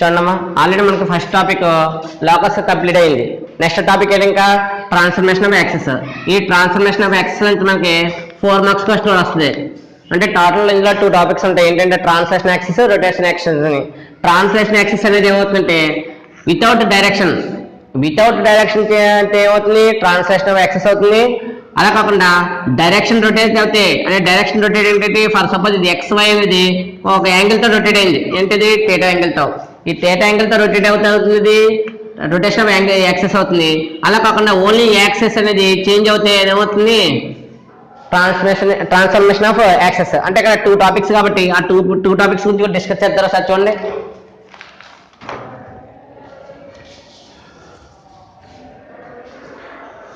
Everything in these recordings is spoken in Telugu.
చూడమ్మా ఆల్రెడీ మనకి ఫస్ట్ టాపిక్ లోకస్ కంప్లీట్ అయింది. నెక్స్ట్ టాపిక్ ఏంటి ఇంకా ట్రాన్స్ఫర్మేషన్ ఆఫ్ యాక్సెస్. ఈ ట్రాన్స్ఫర్మేషన్ ఆఫ్ యాక్సెస్ నుంచి మనకి 4 మార్క్స్ క్వశ్చన్ వస్తుంది. అంటే టోటల్ ఇందులో 2 టాపిక్స్ ఉంటాయి. ఏంటంటే ట్రాన్స్లేషన్ యాక్సెస్, రొటేషన్ యాక్సెస్ అని. ట్రాన్స్లేషన్ యాక్సెస్ అనేది ఏమవుతుందంటే వితౌట్ డైరెక్షన్ అంటే ఏమవుతుంది ట్రాన్స్లేషన్ ఆఫ్ యాక్సెస్ అవుతుంది. అలా కాకుండా డైరెక్షన్ రొటేట్ అవుతాయి. అంటే డైరెక్షన్ రొటేట్ ఏంటంటే ఫర్ సపోజ్ ఇది ఎక్స్ వై అనేది ఒక యాంగిల్ తో రొటేట్ అయింది. ఏంటిది థీటా యాంగిల్ తో. ఈ థీటా యాంగిల్ తో రొటేట్ అవుతుంది, రొటేషన్ ఆఫ్ యాంగిల్ యాక్సెస్ అవుతుంది. అలా కాకుండా ఓన్లీ యాక్సెస్ అనేది చేంజ్ అవుతే ఏమవుతుంది ట్రాన్స్ఫర్మేషన్ ఆఫ్ యాక్సెస్. అంటే ఇక్కడ 2 టాపిక్స్ కాబట్టి ఆ టూ టాపిక్స్ గురించి డిస్కస్ చేస్తారా సార్? చూడండి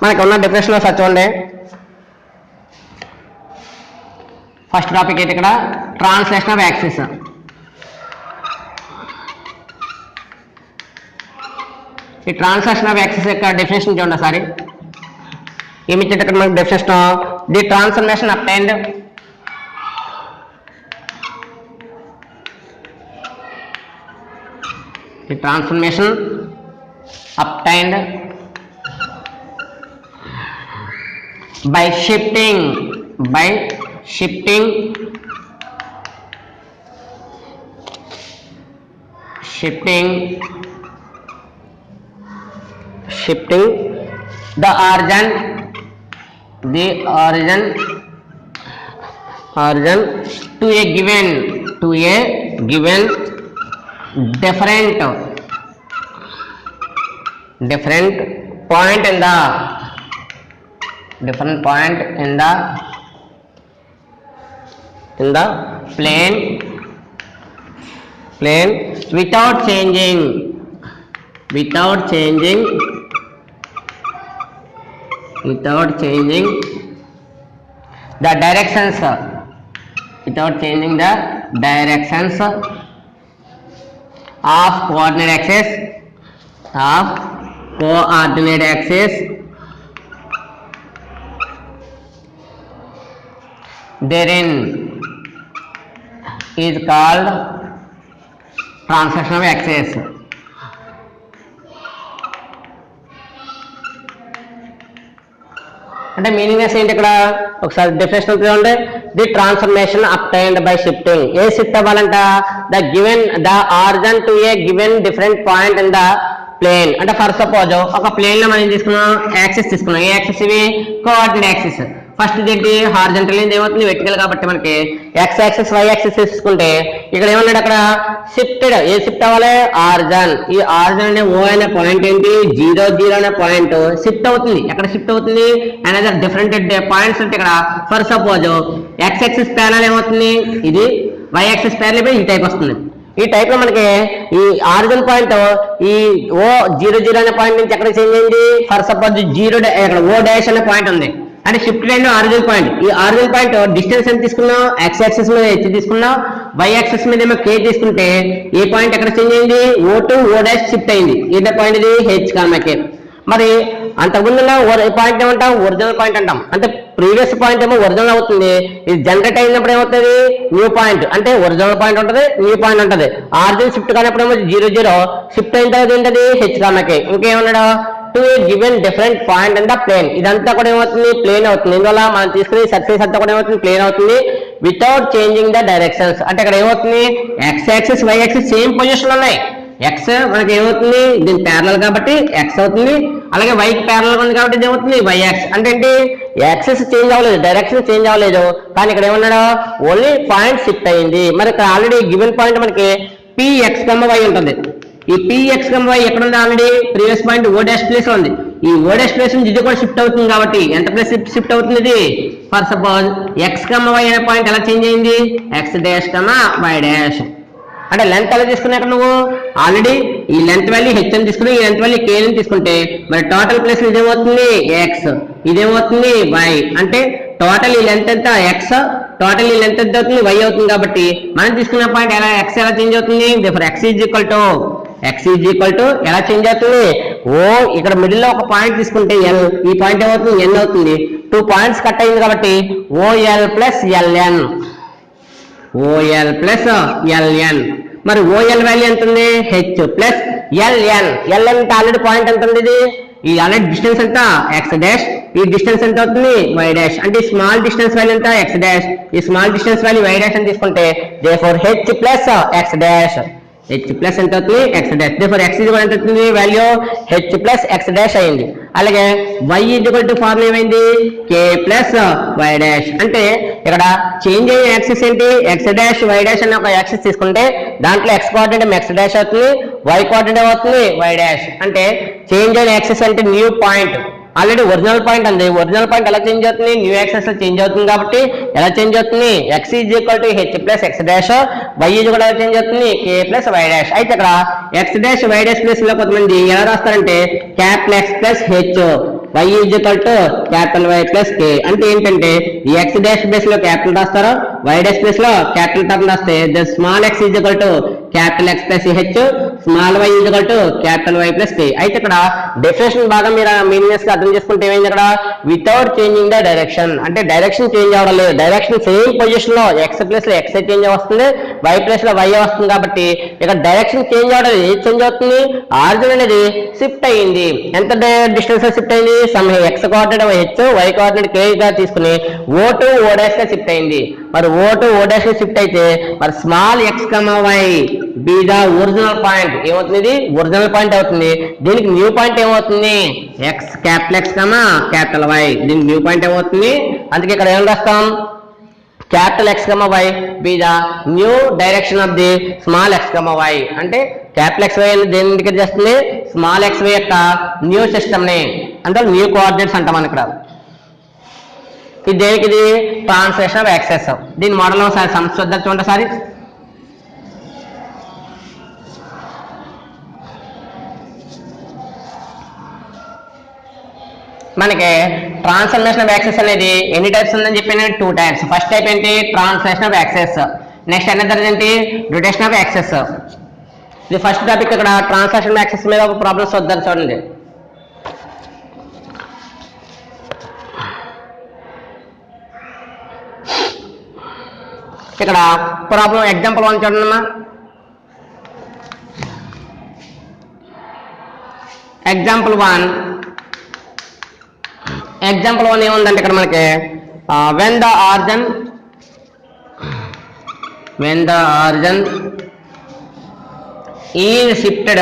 మనకు ఉన్న డెఫినేషన్ సార్ చూడండి. ఫస్ట్ టాపిక్ అయితే ఇక్కడ ట్రాన్స్లేషన్ ఆఫ్ యాక్సెస్. ఈ ట్రాన్స్లేషన్ ఆఫ్ యాక్సెస్ యొక్క డెఫినేషన్ చూడండి సారీ. ఏమి ఇచ్చేట ఇక్కడ మనకు definition the transformation obtained by shifting the origin to a given different point in the plane without changing the directions of coordinate axis therein is called translation of axis. అంటే మీనింగ్నెస్ ఏంటి ఇక్కడ ఒకసారి డెఫినేషన్ చూడండి. The transformation obtained by shifting. ఏ షిఫ్ట్ అవ్వాలంట the origin to a given different point in the plane. అంటే ఫర్ సపోజ్ ఒక ప్లేన్ లో మనం తీసుకున్నాం యాక్సిస్ తీసుకున్నాం. ఏ యాక్సిస్ ఇవి కోఆర్డినేట్ యాక్సిస్. ఫస్ట్ ఏంటి హారిజంటల్ ఏమవుతుంది వెర్టికల్ కాబట్టి మనకి ఎక్స్ యాక్సిస్ వై యాక్సిస్ తీసుకుంటే ఇక్కడ ఏమన్నాడు అక్కడ షిఫ్టెడ్. ఏ షిఫ్ట్ అవ్వాలి ఆరిజిన్. ఈ ఆరిజిన్ అనే ఓ అనే పాయింట్ ఏంటి 0 0 అనే పాయింట్ షిఫ్ట్ అవుతుంది. ఎక్కడ షిఫ్ట్ అవుతుంది అనదర్ డిఫరెంట్ పాయింట్స్ అంటే ఇక్కడ for suppose X axis panel ఏమవుతుంది ఇది వై యాక్సిస్ ప్యానల్ ఈ టైప్ వస్తుంది. ఈ టైప్ లో మనకి ఈ ఆరిజిన్ పాయింట్ ఈ ఓ 0 0 అనే పాయింట్ నుంచి ఎక్కడ చేంజ్ అయింది ఫర్ సపోజ్ 0 ఇక్కడ ఓ డాష్ అనే పాయింట్ ఉంది. అంటే షిఫ్ట్ లైన్ ఆరిజిన్ పాయింట్. ఈ ఆరిజిన్ పాయింట్ డిస్టెన్స్ ఎంత తీసుకున్నాం ఎక్స్ యాక్సిస్ మీద హెచ్ తీసుకున్నాం, వై యాక్సిస్ మీద ఏమో కే తీసుకుంటే ఏ పాయింట్ ఎక్కడ చేంజ్ అయింది ఓ టు ఓ డాష్ షిఫ్ట్ అయింది. ఏ పాయింట్ ఇది హెచ్ కామకే. మరి అంతకుముందు పాయింట్ ఏమంటాం ఒరిజినల్ పాయింట్ అంటాం. అంటే ప్రీవియస్ పాయింట్ ఏమో ఒరిజినల్ అవుతుంది. ఇది జనరేట్ అయినప్పుడు ఏమవుతుంది న్యూ పాయింట్. అంటే ఒరిజినల్ పాయింట్ ఉంటుంది న్యూ పాయింట్ ఉంటుంది. ఆరిజిన్ షిఫ్ట్ కానప్పుడు ఏమో 0 0 షిఫ్ట్ అయిన తర్వాత ఏంటది హెచ్ కామకే. ఇంకేమన్నాడు to a given different point in the plane. ఇదంతా కూడా ఏమవుతుంది ప్లేన్ అవుతుంది. ఇందువల్ల మనం తీసుకునే సర్ఫేస్ అంతా కూడా ఏమవుతుంది ప్లేన్ అవుతుంది వితౌట్ చేంజింగ్ ద డైరెక్షన్స్. అంటే ఇక్కడ ఏమవుతుంది X axis Y axis same position ఉన్నాయి. ఎక్స్ మనకి ఏమవుతుంది దీని ప్యారలల్ కాబట్టి ఎక్స్ అవుతుంది, అలాగే వైకి ప్యారలల్ ఉంది కాబట్టి ఇది ఏమవుతుంది వై యాక్స్. అంటే ఏంటి యాక్సిస్ చేంజ్ అవ్వలేదు, డైరెక్షన్ చేంజ్ అవ్వలేదు, కానీ ఇక్కడ ఏమన్నాడు ఓన్లీ పాయింట్ షిఫ్ట్ అయింది. మరి ఇక్కడ ఆల్రెడీ గివెన్ పాయింట్ మనకి పిఎక్స్ వై ఉంటుంది. ఈ పిఎక్స్ వై ఎక్కడ ఉంది ఆల్రెడీ ప్రీవియస్ పాయింట్ ఓ డాష్ ప్లేస్ ఉంది. ఈ ఓ డాష్ ప్లేస్ నుంచి ఇది కూడా షిఫ్ట్ అవుతుంది కాబట్టి ఎంత ప్లేస్ షిఫ్ట్ అవుతుంది ఇది ఫర్ సపోజ్ ఎక్స్ వై అనే పాయింట్ ఎలా చేంజ్ అయింది ఎక్స్ డాష్ వై డాష్. అంటే లెంత్ ఎలా తీసుకున్నాక నువ్వు ఆల్రెడీ ఈ లెంత్ వాల్యూ హెచ్ అని తీసుకుని ఈ లెంత్ వాల్యూ కే అని తీసుకుంటే మరి టోటల్ ప్లేస్ ఇదేమవుతుంది ఎక్స్, ఇదేమవుతుంది వై. అంటే టోటల్ ఈ లెంత్ ఎంత ఎక్స్, టోటల్ ఈ లెంత్ ఎంత అవుతుంది వై అవుతుంది. కాబట్టి మనం తీసుకున్న పాయింట్ ఎలా ఎక్స్ ఎలా చేంజ్ అవుతుంది ఎక్స్ ఈజ్ ఈక్వల్ టు ఎలా చేంజ్ అవుతుంది ఓ. ఇక్కడ మిడిల్ లో ఒక పాయింట్ తీసుకుంటే ఎల్, ఈ పాయింట్ ఏమవుతుంది ఎన్ అవుతుంది. 2 పాయింట్స్ కట్ అయింది కాబట్టి OL plus LN, OL plus LN. మరి ఓఎల్ వాల్యూ ఎంత ఉంది H plus LN. LN already point ఎంత ఉంది, ఇది ఈ ఆల్రెడీ డిస్టెన్స్ ఎంత ఎక్స్ డాష్, ఈ డిస్టెన్స్ ఎంత అవుతుంది వై డాష్. అంటే ఈ స్మాల్ డిస్టెన్స్ వాల్యూ ఎంత ఎక్స్ డాష్, ఈ small distance value Y dash అని తీసుకుంటే therefore H plus X dash, H plus ఎంత అవుతుంది X dash. Therefore X is ఎంత అవుతుంది value H plus X dash అయింది. అలాగే y ఈక్వల్ టు ఫార్ములా ఏమైంది k ప్లస్ వై డాష్. అంటే ఇక్కడ చేంజ్ అయ్యే యాక్సిస్ ఏంటి ఎక్స్ డాష్ వై డాష్ అనే ఒక యాక్సిస్ తీసుకుంటే దాంట్లో x కోఆర్డినేట్ ఎక్స్ డాష్ అవుతుంది, y కోఆర్డినేట్ అవుతుంది వై డాష్. అంటే చేంజ్ అయిన యాక్సిస్ అంటే new point, already original point ఉంది, ఒరిజినల్ పాయింట్ ఎలా చేంజ్ అవుతుంది న్యూ యాక్సిస్ లో చేంజ్ అవుతుంది కాబట్టి ఎలా చేంజ్ అవుతుంది x is equal to H plus X dash, y is కూడా చేంజ్ అవుతుంది k ప్లస్ వై డాష్. అయితే ఇక్కడ X dash why dash place లో కొంతమంది ఎలా రాస్తారంటే capital X plus H, y is equal to capital Y plus k. అంటే ఏంటంటే ఈ ఎక్స్ డాష్ ప్లేస్ లో క్యాపిటల్ రాస్తారు, వై డాష్ ప్లేస్ లో క్యాపిటల్ టర్మ్ రాస్తే the small X is equal to capital X plus H, small Y is equal to capital Y plus k. అయితే ఇక్కడ డెఫినేషన్ బాగా మీరు మీనింగ్స్ గా అర్థం చేసుకుంటే ఏమైంది ఇక్కడ వితౌట్ చేంజింగ్ ద డైరెక్షన్, అంటే డైరెక్షన్ చేంజ్ అవ్వడం లేదు, డైరెక్షన్ సేమ్ పొజిషన్ లో ఎక్స్ ప్లేస్ లో ఎక్స్ చేంజ్ వస్తుంది, వై ప్లేస్ లో వై వస్తుంది. కాబట్టి ఇక్కడ డైరెక్షన్ చేంజ్ అవడం ఏది చేంజ్ అవుతుంది ఆరిజిన్ అనేది షిఫ్ట్ అయ్యింది. ఎంత డిస్టెన్స్ షిఫ్ట్ అయింది some X coordinate H, Y coordinate k గా తీసుకుని ఓ టు ఓ డాష్ గా షిఫ్ట్ అయింది. మరి ఓ టు ఓ డాష్ గా షిఫ్ట్ అయితే మరి small X comma Y be the original point ఏమవుతుంది, ఇది ఒరిజినల్ పాయింట్ అవుతుంది. దీనికి న్యూ పాయింట్ ఏమవుతుంది X capital X comma capital Y, దీనికి న్యూ పాయింట్ ఏమవుతుంది. అందుకే ఇక్కడ ఏం రాస్తాం capital X comma Y be the new direction of the small X comma Y. అంటే క్యాపిటల్ ఎక్స్ వై అనేది దేని ఇండికేట్ చేస్తుంది స్మాల్ ఎక్స్ వై యొక్క న్యూ సిస్టమ్ ని, అంటే న్యూ కోఆర్డినేట్స్ అంటాం మనం ఇక్కడ. ఇది దేనికి ఇది ట్రాన్స్లేషన్ ఆఫ్ యాక్సెస్. దీని మోడల్ ఒకసారి సమస్య వద్ద చూడండి సారి. మనకి ట్రాన్స్ఫర్మేషన్ ఆఫ్ యాక్సెస్ అనేది ఎన్ని టైప్స్ ఉందని చెప్పిన 2 టైప్స్. ఫస్ట్ టైప్ ఏంటి translation of access, next another ఏంటి రొటేషన్ ఆఫ్ యాక్సెస్. ఇది ఫస్ట్ టాపిక్. ఇక్కడ ట్రాన్స్లేషన్ ఆఫ్ యాక్సెస్ మీద ఒక ప్రాబ్లమ్స్ వద్దని చూడండి. ఇక్కడ ప్రాబ్లం ఎగ్జాంపుల్ 1 చూడండి. ఎగ్జాంపుల్ 1 ఏముందంటే ఇక్కడ మనకి when the origin is shifted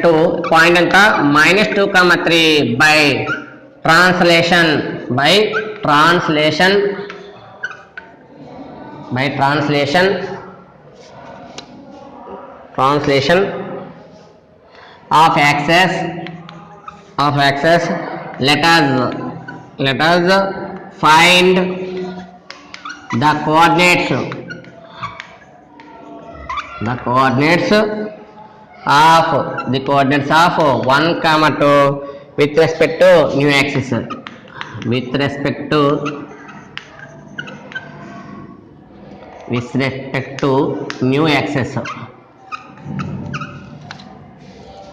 to point anta -2,3 by translation of axis, let us find the coordinates of 1,2 with respect to new axis. With respect to new axis.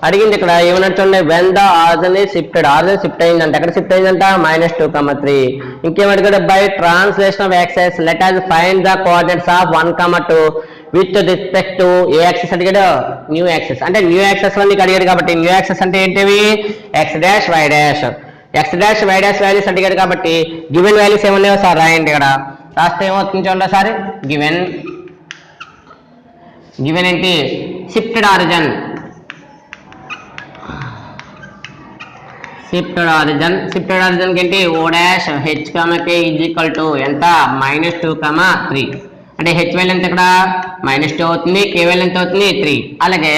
అడిగింది ఇక్కడ ఏమన్నట్టుండే వెన్ ద ఆర్జన్ షిఫ్ట్ అయిందంటే ఎక్కడ షిఫ్ట్ అయిందంట -2,3. ఇంకేమడిగాడు by translation of axes let us find the coordinates of 1,2 with respect to ఏ యాక్సెస్ అడిగాడు న్యూ యాక్సెస్. అంటే న్యూ యాక్సెస్ లో నీకు అడిగాడు కాబట్టి న్యూ యాక్సెస్ అంటే ఏంటివి x dash why dash values అడిగాడు కాబట్టి గివెన్ వాల్యూస్ ఏమన్నాయో సార్ రాయండి. ఇక్కడ రాస్తే ఏమవుతుంది చూడండి సార్. గివెన్ ఏంటి షిఫ్టెడ్ ఆరిజిన్ ఏంటి ఓ dash H comma K is equal to ఎంత -2,3. అంటే హెచ్ వాల్యూ ఎంత ఇక్కడ -2 అవుతుంది, కే వాల్యూ ఎంత అవుతుంది 3. అలాగే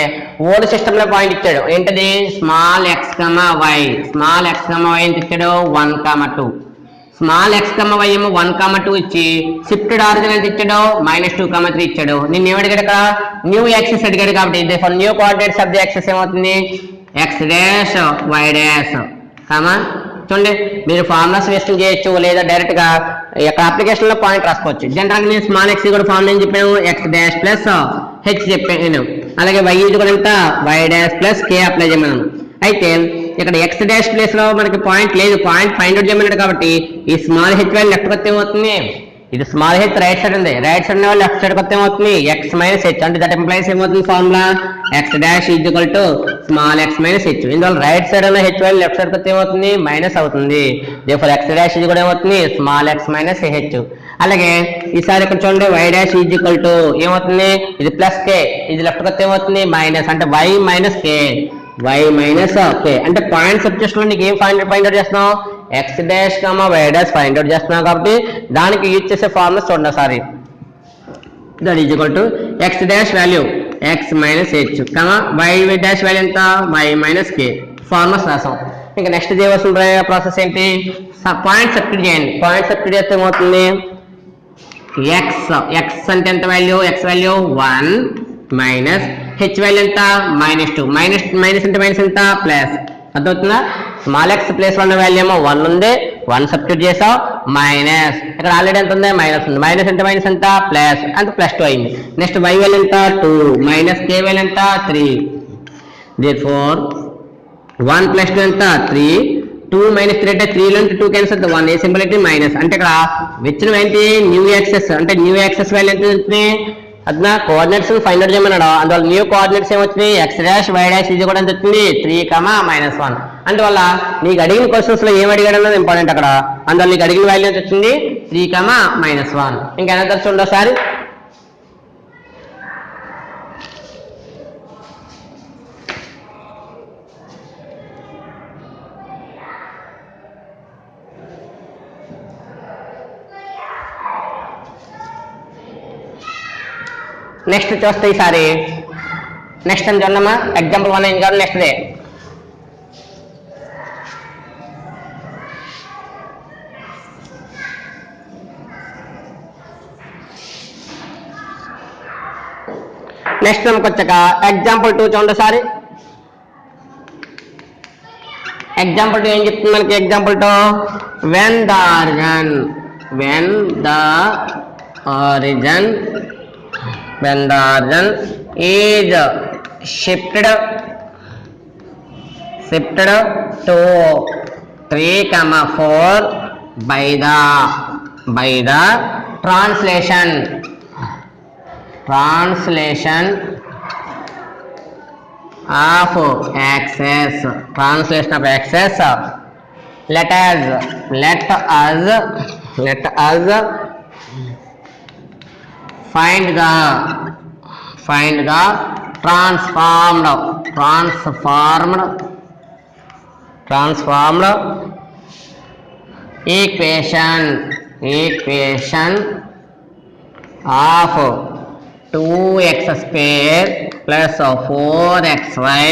ఓల్డ్ సిస్టమ్ లో పాయింట్ ఇచ్చాడు ఏంటది స్మాల్ ఎక్స్ కమా వై ఎంత ఇచ్చాడు 1,2. స్మాల్ ఎక్స్ కమా వై ఏమో 1,2 ఇచ్చి షిఫ్టెడ్ ఆరిజిన్ ఎంత ఇచ్చాడు -2,3 ఇచ్చాడు. నేను ఏమడిగాడు ఇక్కడ న్యూ యాక్సిస్ అడిగాడు కాబట్టి new coordinates of the axis ఏమవుతుంది x dash why dash comma. చూడండి మీరు ఫార్ములాస్ వేస్ట్ చేయొచ్చు లేదా డైరెక్ట్ గా ఇక్కడ అప్లికేషన్ లో పాయింట్ రాసుకోవచ్చు. జనరల్ గా నేను స్మాల్ ఎక్స్ కూడా ఫార్ములా ఏం చెప్పాను ఎక్స్ డాష్ ప్లస్ హెచ్ చెప్పాను. అలాగే వై కూడా ఎంత why dash plus k apply చేయమన్నాను. అయితే ఇక్కడ ఎక్స్ డాష్ ప్లేస్ లో మనకి పాయింట్ లేదు, పాయింట్ ఫైండ్ అవుట్ చేయమన్నాడు కాబట్టి ఈ స్మాల్ హెచ్ వాల్యూ లెఫ్ట్ కొత్త ఏమవుతుంది, ఇది స్మాల్ హెచ్ రైట్ సైడ్ ఉంది, రైట్ సైడ్ ఉన్న లెఫ్ట్ సైడ్ కొత్త ఏమవుతుంది ఎక్స్ మైనస్ హెచ్, అంటే దట్ ఎంప్లాయిస్ ఏమవుతుంది formula X dash is equal to small X minus H. ఇందువల్ల రైట్ సైడ్ ఉన్న హెచ్ వాల్యూ లెఫ్ట్ సైడ్ కొత్త ఏమవుతుంది మైనస్ అవుతుంది. దేర్ఫోర్ ఎక్స్ డాష్ ఇది కూడా ఏమవుతుంది స్మాల్ ఎక్స్ మైనస్ హెచ్. అలాగే ఈసారి ఇక్కడ చూడండి Y dash is equal to ఏమవుతుంది, ఇది ప్లస్ కే, ఇది లెఫ్ట్ కొత్త ఏమవుతుంది మైనస్, అంటే y minus k, y minus k. అంటే పాయింట్ సబ్జెక్ట్ లో నీకు ఏం ఫైండ్ అవుట్ చేస్తున్నావు, x dash comma y dash find out చేస్తున్నావు కాబట్టి దానికి యూజ్ చేసే ఫార్ములా చూడండి ఒకసారి. That is equal to X dash value x minus h comma y dash value ఎంత వై మైనస్ కే, ఫార్ములాస్ రాసాం. ఇంకా నెక్స్ట్ చేయవలసిన ప్రాసెస్ ఏంటి, పాయింట్ సబ్స్టిట్యూట్ చేయండి. పాయింట్ సబ్స్టిట్యూట్ చేస్తే ఏమవుతుంది ఎక్స్ అంటే ఎంత value, X value 1 minus H value ఎంత -2, మైనస్ అంటే మైనస్ ఎంత ప్లస్, అర్థమవుతుందా. స్మాల్ ఎక్స్ ప్లేస్ లో ఉన్న వాల్యూ ఏమో 1 ఉంది, 1 సబ్స్టిట్యూట్ చేసావు మైనస్, ఇక్కడ ఆల్రెడీ ఎంత ఉంది మైనస్ ఉంది, మైనస్ అంటే మైనస్ ఎంత ప్లస్, అంటే +2 అయింది. నెక్స్ట్ వై వాల్యూ ఎంత 2 మైనస్ కే వాల్యూ ఎంత 3. దేర్ఫోర్ 1 + 2 ఎంత 3, 2 - 3 అంటే 3 నుంచి 2 క్యాన్సిల్ అవుతుంది, 1 ఏ సింబల్ ఏంటి మైనస్, అంటే ఇక్కడ వచ్చిన ఏంటి న్యూ యాక్సెస్, అంటే న్యూ యాక్సెస్ వాల్యూ ఎంత వచ్చింది అదన కోఆర్డినేట్స్ ఫైండ్ అవుట్ చేయమన్నాడు. అందువల్ల న్యూ కోఆర్డినేట్స్ ఏమొచ్చినాయి ఎక్స్ డాష్ వై డాష్ ఇది కూడా ఎంత వచ్చింది 3, అందువల్ల నీకు అడిగిన క్వశ్చన్స్ లో ఏం అడిగాడు అన్నది ఇంపార్టెంట్ అక్కడ. అందువల్ల నీకు అడిగిన వాల్యూ ఎంత వచ్చింది 3, ఇంకా ఎంత చూడండి ఒకసారి. నెక్స్ట్ చూస్తే ఈసారి నెక్స్ట్ అని చూడమ్మా, ఎగ్జాంపుల్ 1 ఏం కాదు నెక్స్ట్ డే. నెక్స్ట్ మనకు వచ్చాక ఎగ్జాంపుల్ 2 చూడండి సారి. ఎగ్జాంపుల్ 2 ఏం చెప్తుంది మనకి, example 2 when the origin is shifted to 3,4 by the translation of axis. Let us find the transformed equation of 2x square plus 4xy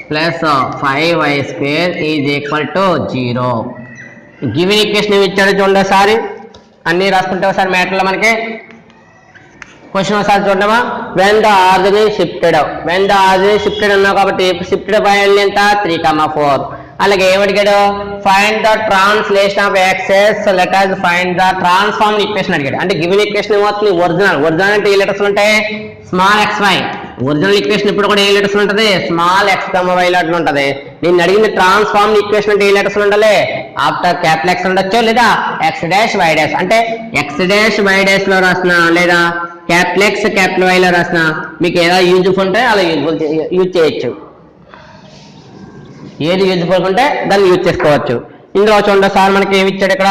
plus 5y square is equal to 0. Given equation ఇచ్చాడు చూడండి ఒకసారి, అన్ని రాసుకుంటే ఒకసారి మ్యాటర్లో మనకి క్వశ్చన్ ఒకసారి చూడమా. వెన్ ద ఆర్జిన్ షిఫ్టెడ్ అన్నావు కాబట్టి షిఫ్టెడ్ వాల్యూ ఎంత 3,4. అలాగే ఏమడిగాడు find the translation of axes, let us find the transform equation అడిగాడు. అంటే గివెన్ ఈక్వేషన్ ఏమవుతుంది ఒరిజినల్ అంటే ఏ లెటర్స్ ఉంటాయి స్మాల్ xy. ఒరిజినల్ ఈక్వేషన్ ఇప్పుడు కూడా ఏ లెటర్స్ ఉంటుంది స్మాల్ x, y లెటర్ ఉంటుంది. నేను అడిగిన ట్రాన్స్ఫార్మ్ ఈక్వేషన్ అంటే ఏ లెటర్స్ ఉండాలి ఆఫ్టర్ క్యాపిటల్ X ఉండొచ్చు లేదా x డాష్ y డాష్, అంటే x డాష్ y డాష్ లో రాసిన లేదా క్యాపిటల్ X క్యాపిటల్ Y లో రాసిన మీకు ఏదో యూజ్ఫుల్ ఉంటే అలా యూజ్ చేయొచ్చు, ఏది యూజ్ఫుల్ ఉంటే దాన్ని యూజ్ చేసుకోవచ్చు. ఇందులో చూడండి సార్ మనకి ఏమి ఇచ్చాడు ఇక్కడ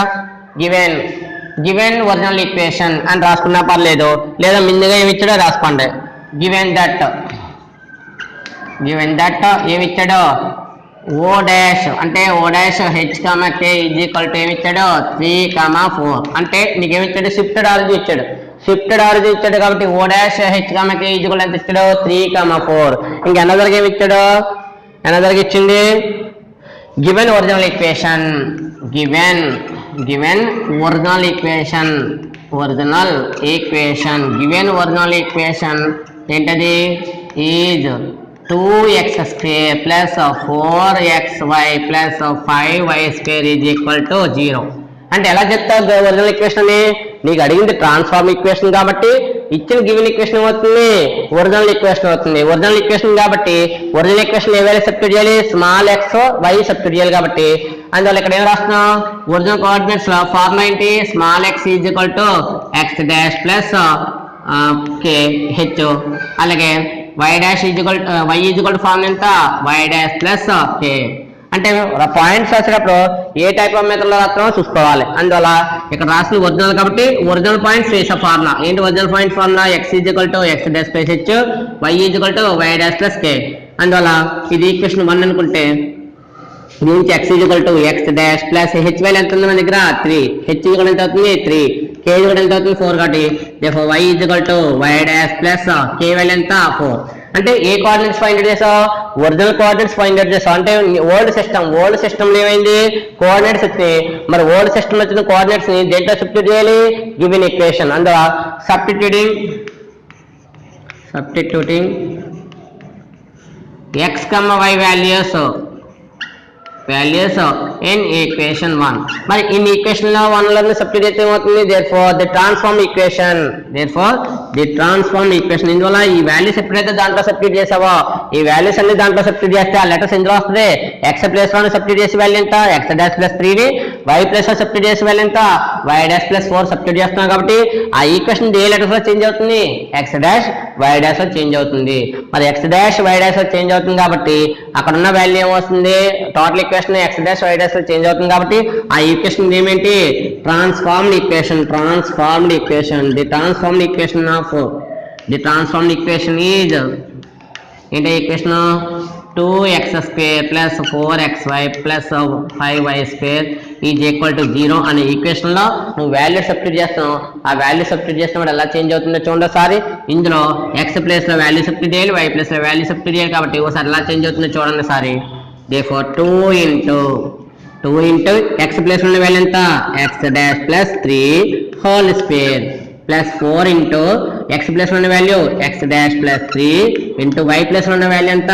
గివెన్ ఒరిజినల్ ఈక్వేషన్ అని రాసుకున్నా పర్లేదు, లేదా ముందుగా ఏమి ఇచ్చాడో రాసుకోండి. గివెన్ దట్ ఏమి ఇచ్చాడో ఓ డాష్, అంటే ఓ dash H comma K is equal to ఏమి ఇచ్చాడు 3,4. అంటే నీకేమి ఇచ్చాడు షిఫ్టెడ్ ఆరిజిన్ ఇచ్చాడు కాబట్టి ఓ dash H comma K is equal ఎంత ఇచ్చాడు 3,4. ఇంకా ఎనదర్గా ఏమి ఇచ్చాడు ఎనదర్గా ఇచ్చింది given original equation given original equation ఏంటది is 2x square plus 4xy plus 5y square is equal to 0. అంటే ఎలా చెప్తావు ఒరిజినల్ ఈక్వేషన్ నీకు అడిగింది ట్రాన్స్ఫార్మ్ ఈక్వేషన్ కాబట్టి ఇచ్చిన గివెన్ ఈక్వేషన్ అవుతుంది ఒరిజినల్ ఈక్వేషన్ అవుతుంది. ఒరిజినల్ ఈక్వేషన్ కాబట్టి ఒరిజినల్ ఈక్వేషన్ ఏ వాల్యూ సబ్స్టిట్యూట్ చేయాలి, స్మాల్ ఎక్స్ వై సబ్స్టిట్యూట్ చేయాలి కాబట్టి అందువల్ల ఇక్కడ ఏం రాస్తున్నాం, ఒరిజినల్ కోఆర్డినేట్స్ లో ఫార్ములా ఏంటి, small X is equal to X dash plus k h, అలాగే y dash is equal y is equal to formula ఎంత వై డాష్ ప్లస్ కే. అంటే పాయింట్స్ వచ్చేటప్పుడు ఏ టైప్ ఆఫ్ మెథడ్ లో రాస్తామో చూసుకోవాలి. అందువల్ల ఇక్కడ రాసిన ఒరిజినల్ కాబట్టి original points face of formula ఏంటి, original point formula x is equal to X dash plus h, y is equal to why dash plus k. అందువల్ల ఇది ఈక్వేషన్ 1 అనుకుంటే నుంచి x is equal to X dash plus h value ఎంత ఉంది మన దగ్గర 3, హెచ్ ఈక్వల్ ఎంత అవుతుంది 3, కే ఈక్వల్ ఎంత అవుతుంది 4 కాబట్టి therefore y is equal to why dash plus K value ఎంత 4. అంటే ఏ కోఆర్డినేట్స్ ఫైండ్ అవుట్ చేసావు, ఒరిజినల్ కోఆర్డినేట్స్ ఫైండ్ అవుట్ చేసావు. అంటే ఓల్డ్ సిస్టమ్ లో ఏమైంది కోఆర్డినేట్స్ వచ్చినాయి, మరి ఓల్డ్ సిస్టమ్ వచ్చిన కోఆర్డినేట్స్ ని దేంట్లో సబ్స్టిట్యూట్ చేయాలి, గివెన్ ఈక్వేషన్. అందులో substituting x, y values in equation 1. మరి in equation లో 1 లో సబ్స్టిట్యూట్ చేస్తే ఏమవుతుంది, therefore the transform equation ఇందువల్ల ఈ వాల్యూస్ ఎప్పుడైతే దాంట్లో సబ్స్టిట్యూట్ చేసావో ఈ వాల్యూస్ అన్ని దాంట్లో సబ్స్టిట్యూట్ చేస్తే ఆ లెటర్స్ ఇందులో వస్తుంది. x ప్లేస్ లో సబ్స్టిట్యూట్ చేసే వాల్యూ ఎంత x డాష్ ప్లస్ 3 ని y ప్లేస్ లో సబ్స్టిట్యూట్ చేసే వాల్యూ ఎంత y డాష్ ప్లస్ 4 సబ్స్టిట్యూట్ చేస్తున్నాం కాబట్టి ఆ ఈక్వేషన్ ఏ లెటర్స్ లో చేంజ్ అవుతుంది, x డాష్ y డాష్ లో చేంజ్ అవుతుంది. మరి x డాష్ y డాష్ లో చేంజ్ అవుతుంది కాబట్టి అక్కడ ఉన్న వాల్యూ ఏమొస్తుంది, total equation x dash y dash లో చేంజ్ అవుతుంది కాబట్టి ఆ equation ఏమేంటి, transformed equation. The transformed equation is ఏంటి equation 2x square plus 4xy plus 5y² is equal to 0 అనే ఈక్వేషన్ లో నువ్వు వాల్యూ సబ్స్టిట్యూట్ చేస్తావు. ఆ వాల్యూ సబ్స్టిట్యూట్ చేసినప్పుడు ఎలా చేంజ్ అవుతుందో చూడండి ఒకసారి. ఇందులో x ప్లేస్ లో వాల్యూ సబ్స్టిట్యూట్ చేయాలి, y ప్లేస్ లో వాల్యూ సబ్స్టిట్యూట్ చేయాలి కాబట్టి ఒకసారి ఎలా చేంజ్ అవుతుందో చూడండి ఒకసారి. therefore 2 into x ప్లేస్ లో ఉన్న వాల్యూ ఎంత x dash plus 3 whole square plus 4 into x place లో ఉన్న value x dash plus 3 into y place లో ఉన్న వాల్యూ ఎంత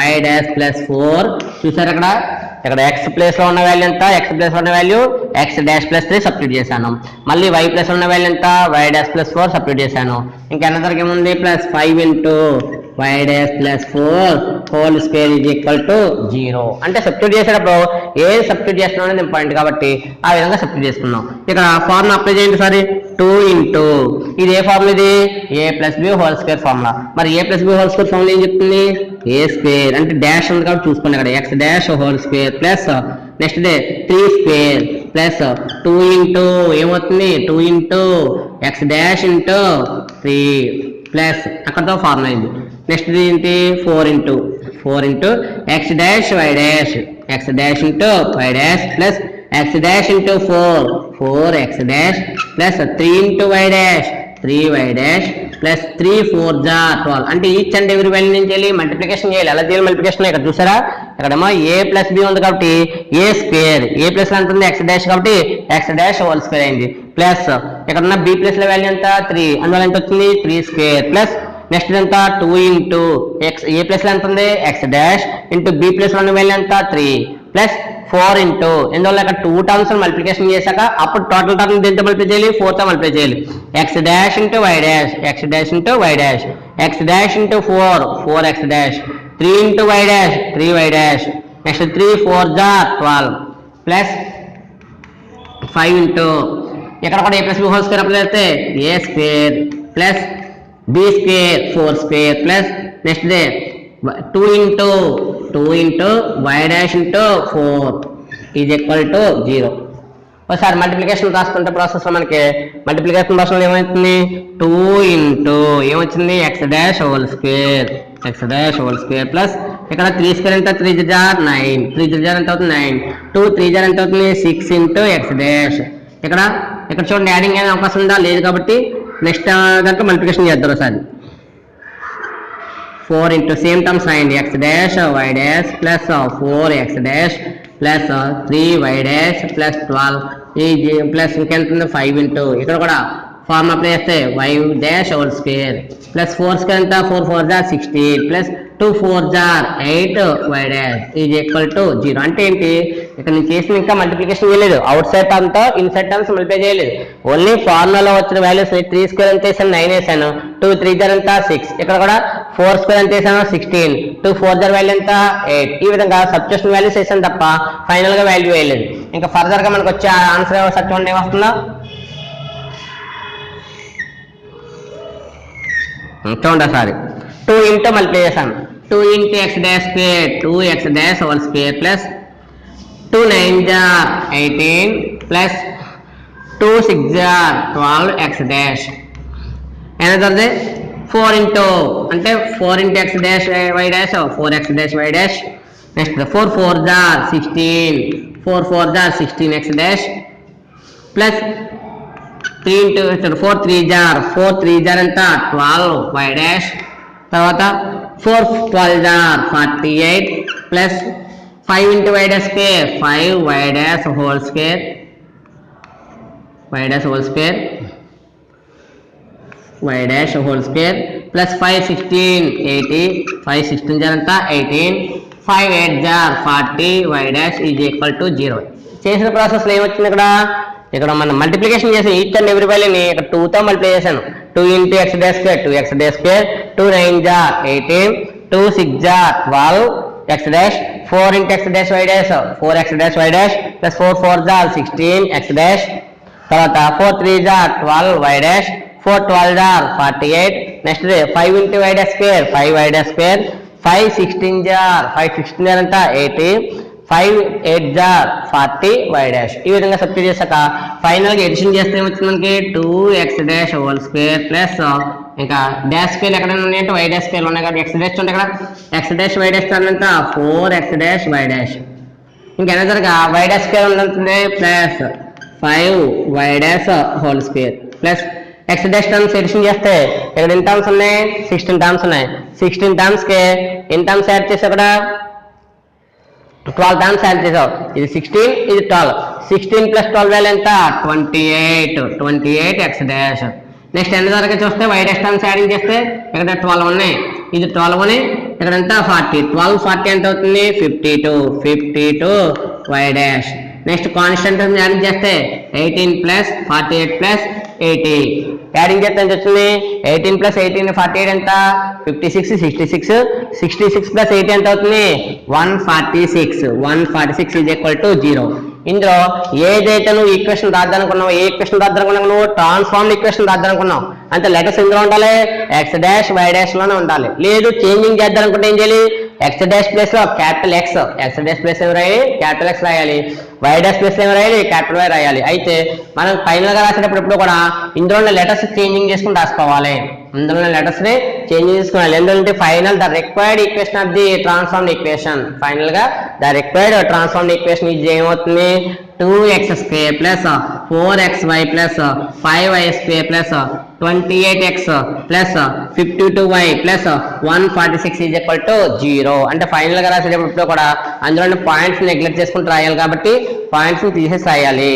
y డాష్ ప్లస్ 4. చూసారు ఇక్కడ x ప్లేస్ లో ఉన్న వాల్యూ ఎంత x ప్లేస్ లో ఉన్న value x dash plus 3 substitute చేశాను, మళ్ళీ y ప్లేస్ లో ఉన్న వాల్యూ ఎంత y డాష్ ప్లస్ 4 సబ్స్టిట్యూట్ చేశాను. ఇంకా ఎనదర్కి ఏముంది plus 5 into y dash plus 4 whole square is equal to 0. అంటే సబ్స్టిట్యూట్ చేసేటప్పుడు ఏం సబ్స్టిట్యూట్ చేస్తున్నాం అనేది ఇంపార్టెంట్ కాబట్టి ఆ విధంగా సబ్స్టిట్యూట్ చేసుకున్నాం. ఇక్కడ ఫార్ములా అప్లై చేయండి సారీ. 2 into ఇది ఏ ఫార్ములా, ఇది a plus B whole square formula. మరి a plus B whole square formula ఏం చెప్తుంది, a స్క్వేర్ అంటే డాష్ ఉంది కాబట్టి చూసుకోండి ఇక్కడ x dash whole square plus next day 3 square plus 2 into ఏమవుతుంది 2 into x dash into 3 plus అక్కడతో ఫార్ములా అయింది. నెక్స్ట్ ఏంటి 4 into x dash y dash into y dash plus x dash into 4x dash plus 3 into y dash 3y dash plus 3 4 జా 12. అంటే ఈచ్ అండ్ ఎవరి వాల్యూ నుంచి వెళ్ళి మల్టిప్లికేషన్ చేయాలి. ఎలా చేయాలి మల్టిప్లికేషన్ ఇక్కడ చూసారా, ఇక్కడేమో a ప్లస్ బి ఉంది కాబట్టి a స్క్వేర్, a ప్లస్ లో ఉంటుంది x డాష్ కాబట్టి x డాష్ హోల్ స్క్వేర్ అయింది ప్లస్ ఇక్కడ ఉన్న b ప్లస్ లో వాల్యూ ఎంత 3, అందువల్ల ఎంత వచ్చింది 3 స్క్వేర్ ప్లస్ నెక్స్ట్ ఎంత 2 into x a ప్లస్ లో ఎంత ఉంది x dash into b plus లో ఉన్న వాల్యూ ఎంత 3 ప్లస్ 4 into ఎందువల్ల ఇక్కడ 2 టర్మ్స్ మల్టిప్లికేషన్ చేశాక అప్పుడు టోటల్ టర్మ్ దేంతో మల్టిప్లై చేయాలి 4 తో మల్టిప్లై చేయాలి. x dash into y dash x dash into 4x dash 3 into y dash 3y dash next 3 4 జా 12 ప్లస్ 5 into ఇక్కడ కూడా a plus B whole square apply చేస్తే a square plus b square 4 square plus next day 2 into y dash into 4 is equal to 0. ఒకసారి మల్టిప్లికేషన్ రాసుకుంటే ప్రాసెస్ లో మనకి మల్టిప్లికేషన్ ప్రాసెస్ ఏమవుతుంది 2 into ఏమొచ్చింది x dash whole square plus ఇక్కడ 3 స్క్వేర్ ఎంత 3 జా 9 3 జా ఎంత అవుతుంది 9 2 3 జా ఎంత అవుతుంది 6 into x డాష్. ఇక్కడ చూడండి యాడింగ్ అనే అవకాశం ఉందా, లేదు కాబట్టి నెక్స్ట్ దాంట్లో మల్టిప్లికేషన్ చేద్దాం ఒకసారి. 4 into సేమ్ టర్మ్స్ రాయండి x dash y dash plus 4x dash plus 3y dash plus 12 ఈ ప్లస్ ఇంకెంత 5 into ఇక్కడ కూడా ఫార్మ్ అప్లై చేస్తే y dash whole square plus 4 square ఎంత 4 4 జార్ 16 ప్లస్ 2 4 జార్ 8 y dash is equal to 0. అంటే ఏంటి, ఇక్కడ నేను చేసిన ఇంకా మల్టిప్లికేషన్ చేయలేదు, అవుట్ సైడ్ టర్మ్తో ఇన్సైడ్ టర్మ్స్ మల్టిప్లై చేయలేదు, ఓన్లీ ఫార్ములాలో వచ్చిన వాల్యూస్ 3 స్క్వేర్ ఎంత వేసాను 9 వేసాను, 2 3 జార్ ఎంత 6, ఇక్కడ కూడా 4 స్క్వేర్ ఎంత వేసాను 16, 2 4 జార్ వాల్యూ ఎంత 8. ఈ విధంగా సబ్స్టిట్యూషన్ వాల్యూస్ వేసాను తప్ప ఫైనల్ గా వాల్యూ వేయలేదు. ఇంకా ఫర్దర్ గా మనకు వచ్చే ఆన్సర్ సబ్స్టిట్యూషన్ ఏమొస్తుందో చూడండి సార్. 2 ఇంటూ మల్టిప్లై చేశాను, 2 into X dash square 2x dash whole square plus 2 9 జార్ 18 ప్లస్ 2 6 జార్ 12x డాష్ ఏదవుతుంది 4 ఇంటూ అంటే 4 into X dash why dash 4x dash why dash. Next 4 4 జార్ 16 4 4 జార్ 16x డాష్ ప్లస్ 3 ఇంటూ 4 3 జార్ 4 3 జార్ ఎంత 12 వై డాష్. తర్వాత 4 12 జార్ 48 plus 5 into why dash square 5 Y dash whole square why dash whole square why dash whole square plus 5 16 80 5 16 జార్ ఎంత 18 5 8 జార్ 40 Y dash is equal to 0. చేసిన ప్రాసెస్లో ఏమొచ్చింది, ఇక్కడ మనం మల్టిప్లికేషన్ చేసి ఈచ్ అండ్ ఎవ్రీ వాల్యూని ఇక్కడ 2తో మల్టిప్లై చేశాను. 2 into X dash square 2x dash square 2 9 జార్ 18 2 6 జార్ 12 X dash 4 into X dash why dash 4x dash why dash plus 4 4 జార్ 16 ఎక్స్ డాష్. తర్వాత 4 3 జార్ 12 వై డాష్ 4 12 జార్ 48. Next 5 into why dash square 5 Y dash square 5 16 జార్ 5 16 జార్ అంతా 80 5 8 జార్ 40 వై డాష్. ఈ విధంగా సబ్స్టిట్యూట్ చేశాక ఫైనల్గా ఎడిషన్ చేస్తే ఏమొచ్చింది మనకి 2x dash whole square plus ఇంకా డాష్ స్క్వేర్ ఎక్కడైనా ఉన్నాయంటే వై డాష్ స్క్వేర్ ఉన్నాయి కాబట్టి ఎక్స్ డాష్ ఉంటే ఇక్కడ ఎక్స్ డాష్ వై డాష్ అంతా 4x డాష్ వై డాష్. ఇంకా ఎనదర్గా వై డాష్ స్క్వేర్ ఉంటుంది plus 5 Y dash whole square plus X dash terms addition చేస్తే ఇక్కడ ఎన్ని టర్మ్స్ ఉన్నాయి 16 టర్మ్స్ ఉన్నాయి. 16 టర్మ్స్కి ఎన్ని టర్మ్స్ యాడ్ చేసి అక్కడ 12 టర్మ్స్ యాడ్ చేసావు, ఇది 16 ఇది 12 16 ప్లస్ 12 వాల్యూ ఎంత 28 ఎక్స్ డాష్. నెక్స్ట్ ఎన్ని వరకు చూస్తే వై డాష్ టర్మ్స్ యాడింగ్ చేస్తే ఇక్కడ 12 ఉన్నాయి, ఇది 12 ఉన్నాయి, ఇక్కడ ఎంత 40 12 40 ఎంత అవుతుంది 52 Y dash. Next constant terms adding చేస్తే 18 ప్లస్ 48 ప్లస్ 80 యాడింగ్ చేస్తే ఎంత వచ్చింది 18 ప్లస్ 18 48 ఎంత 56 66 ప్లస్ 80 ఎంత అవుతుంది 146 ఈజ్ ఈక్వల్ టు 0. ఇందులో ఏదైతే నువ్వు ఈక్వేషన్ రాద్దనుకున్నావు ఏ ఈక్వేషన్ రాద్దనుకున్నావు నువ్వు ట్రాన్స్ఫార్మ్ ఈక్వేషన్ రాద్దనుకున్నావు అంటే లెటర్స్ ఎందులో ఉండాలి ఎక్స్ డాష్ వై డాష్ లోనే ఉండాలి. లేదు చేంజింగ్ చేద్దామనుకుంటే ఏం చేయాలి ఎక్స్ డాష్ ప్లేస్ లో క్యాపిటల్ ఎక్స్ డాష్ ప్లేస్ ఏమి రాయాలి క్యాపిటల్ ఎక్స్ రాయాలి, వై డాష్ ప్లేస్ ఏమి రాయాలి క్యాపిటల్ వై రాయాలి. అయితే మనం ఫైనల్ గా రాసేటప్పుడు ఎప్పుడు కూడా ఇందులో లెటర్స్ చేంజింగ్ చేసుకుని రాసుకోవాలి, ఇందులో లెటర్స్ ని చేంజింగ్ చేసుకోవాలి. ఎందుకంటే final the required equation of the transformed equation final గా ద రిక్వైర్డ్ ట్రాన్స్ఫార్మ్డ్ ఈక్వేషన్ ఇది ఏమవుతుంది 2x square plus 4xy plus 5y square plus 28x plus 52y plus 146 is equal to 0. అంటే ఫైనల్ గా రాసేటప్పుడు కూడా అందులో పాయింట్స్ నెగ్లెక్ట్ చేసుకుంటూ రాయాలి కాబట్టి పాయింట్స్ తీసేసి రాయాలి.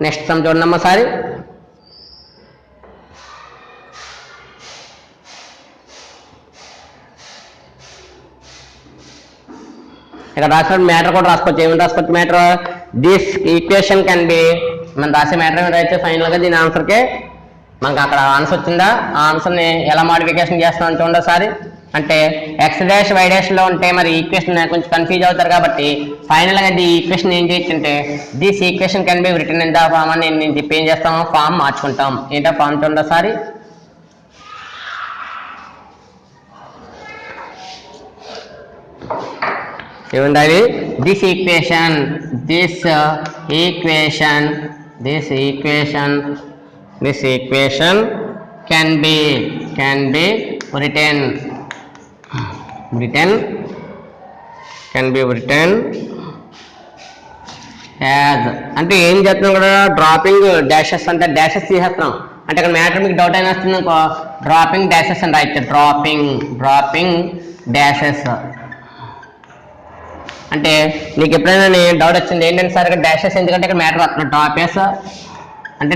నెక్స్ట్ సమ్ చూడండి అమ్మసారి. ఇక్కడ రాసిన మ్యాటర్ కూడా రాసుకోవచ్చు, ఏమైనా రాసుకోవచ్చు matter this equation can B మనం రాసే మ్యాటర్ ఏమైనా రాస్తే ఫైనల్ గా దీని ఆన్సర్కే మనకు అక్కడ ఆన్సర్ వచ్చిందా ఆ ఆన్సర్ని ఎలా మాడిఫికేషన్ చేస్తాం చూడండి ఒకసారి. అంటే ఎక్స్ డాష్ వై డాష్ లో ఉంటే మరి ఈక్వేషన్ కొంచెం కన్ఫ్యూజ్ అవుతారు కాబట్టి ఫైనల్ గా ఈ ఈక్వేషన్ ఏం చేయొచ్చు అంటే this equation can be rewritten in the form అని నేను చెప్పి ఏం చేస్తాము ఫామ్ మార్చుకుంటాం. ఏంటో ఫామ్ చూడండి ఒకసారి. ఏముండాలి this equation can be written as అంటే ఏం చేస్తున్నాం కూడా డ్రాపింగ్ డాషెస్ అంటే డాషెస్ తీసేస్తున్నాం అంటే ఇక్కడ మ్యాటర్ మీకు డౌట్ అయినా వస్తుంది అనుకో డ్రాపింగ్ డాషెస్ అంటే అయితే డ్రాపింగ్ డాషెస్ అంటే నీకు ఎప్పుడైనా డౌట్ వచ్చింది ఏంటంటే సార్ ఇక్కడ డాషెస్ ఎందుకంటే ఇక్కడ మ్యాటర్ వస్తున్నాడు డ్రాప్ అంటే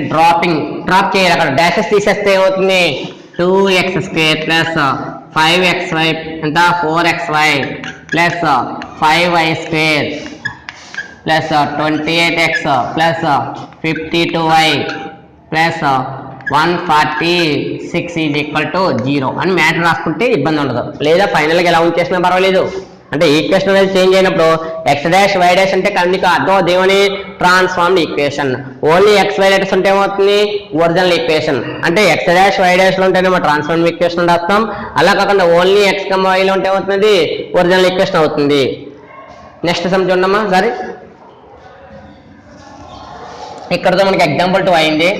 డ్రాప్ చేయాలి అక్కడ డాషెస్ తీసేస్తే ఏమవుతుంది 2x² ప్లస్ 5xy ఎంత 4xy plus 5y² plus 28x plus 52y plus 146 is equal to 0 అని మ్యాటర్ రాసుకుంటే ఇబ్బంది ఉండదు. లేదా ఫైనల్గా ఎలా ఉంచేసినా పర్వాలేదు. అంటే ఈక్వేషన్ అనేది చేంజ్ అయినప్పుడు x డాష్ y డాష్ అంటే మీకు అర్థం దేవుని transformed equation. Only xy letters ఉంటే ఏమవుతుంది ఒరిజినల్ ఈక్వేషన్. అంటే x డాష్ y డాష్ లో ఉంటేనేమో ట్రాన్స్ఫార్మ్డ్ ఈక్వేషన్ రాస్తాం. అలా కాకుండా ఓన్లీ x, y లో ఉంటే ఏమవుతుంది ఒరిజినల్ ఈక్వేషన్ అవుతుంది. నెక్స్ట్ సమ్ చూడమ్మా సరే. ఇక్కడతో మనకి ఎగ్జాంపుల్ 2 అయింది.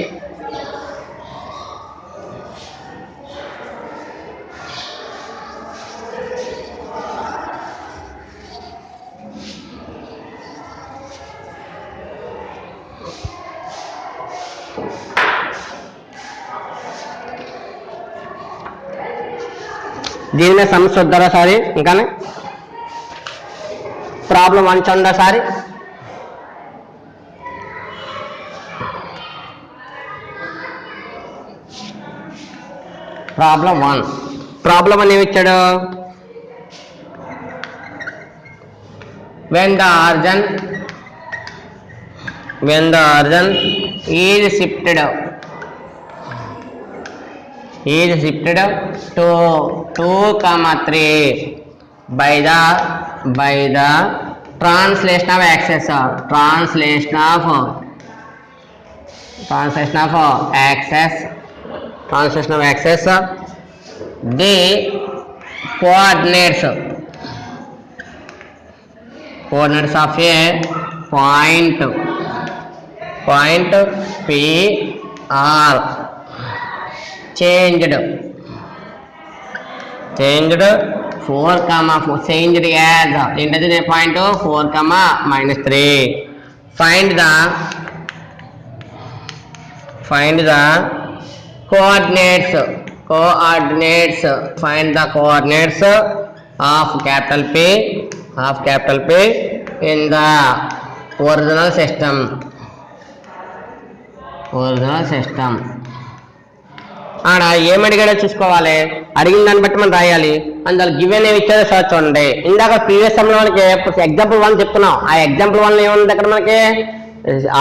దీని మీద సమస్య వద్దారా సారి ఇంకానే ప్రాబ్లం 1 చూడండి సారి. ప్రాబ్లం 1 ఏమి ఇచ్చాడు when the origin is shifted to 2,3 by the translation of axis the coordinates of a point P are changed 4, changed as into the point 4, -3. Find the coordinates. Find the coordinates of capital P in the original system. ఆడ ఏమడిగాడో చూసుకోవాలి. అడిగిన దాన్ని బట్టి మనం రాయాలి. అందులో గివెన్ ఏమి ఇచ్చారో సార్ చూడండి. ఇందాక ప్రీవియస్ సమ్లో మనకి ఎగ్జాంపుల్ 1 చెప్తున్నాం. ఆ ఎగ్జాంపుల్ 1 ఏముంది అక్కడ మనకి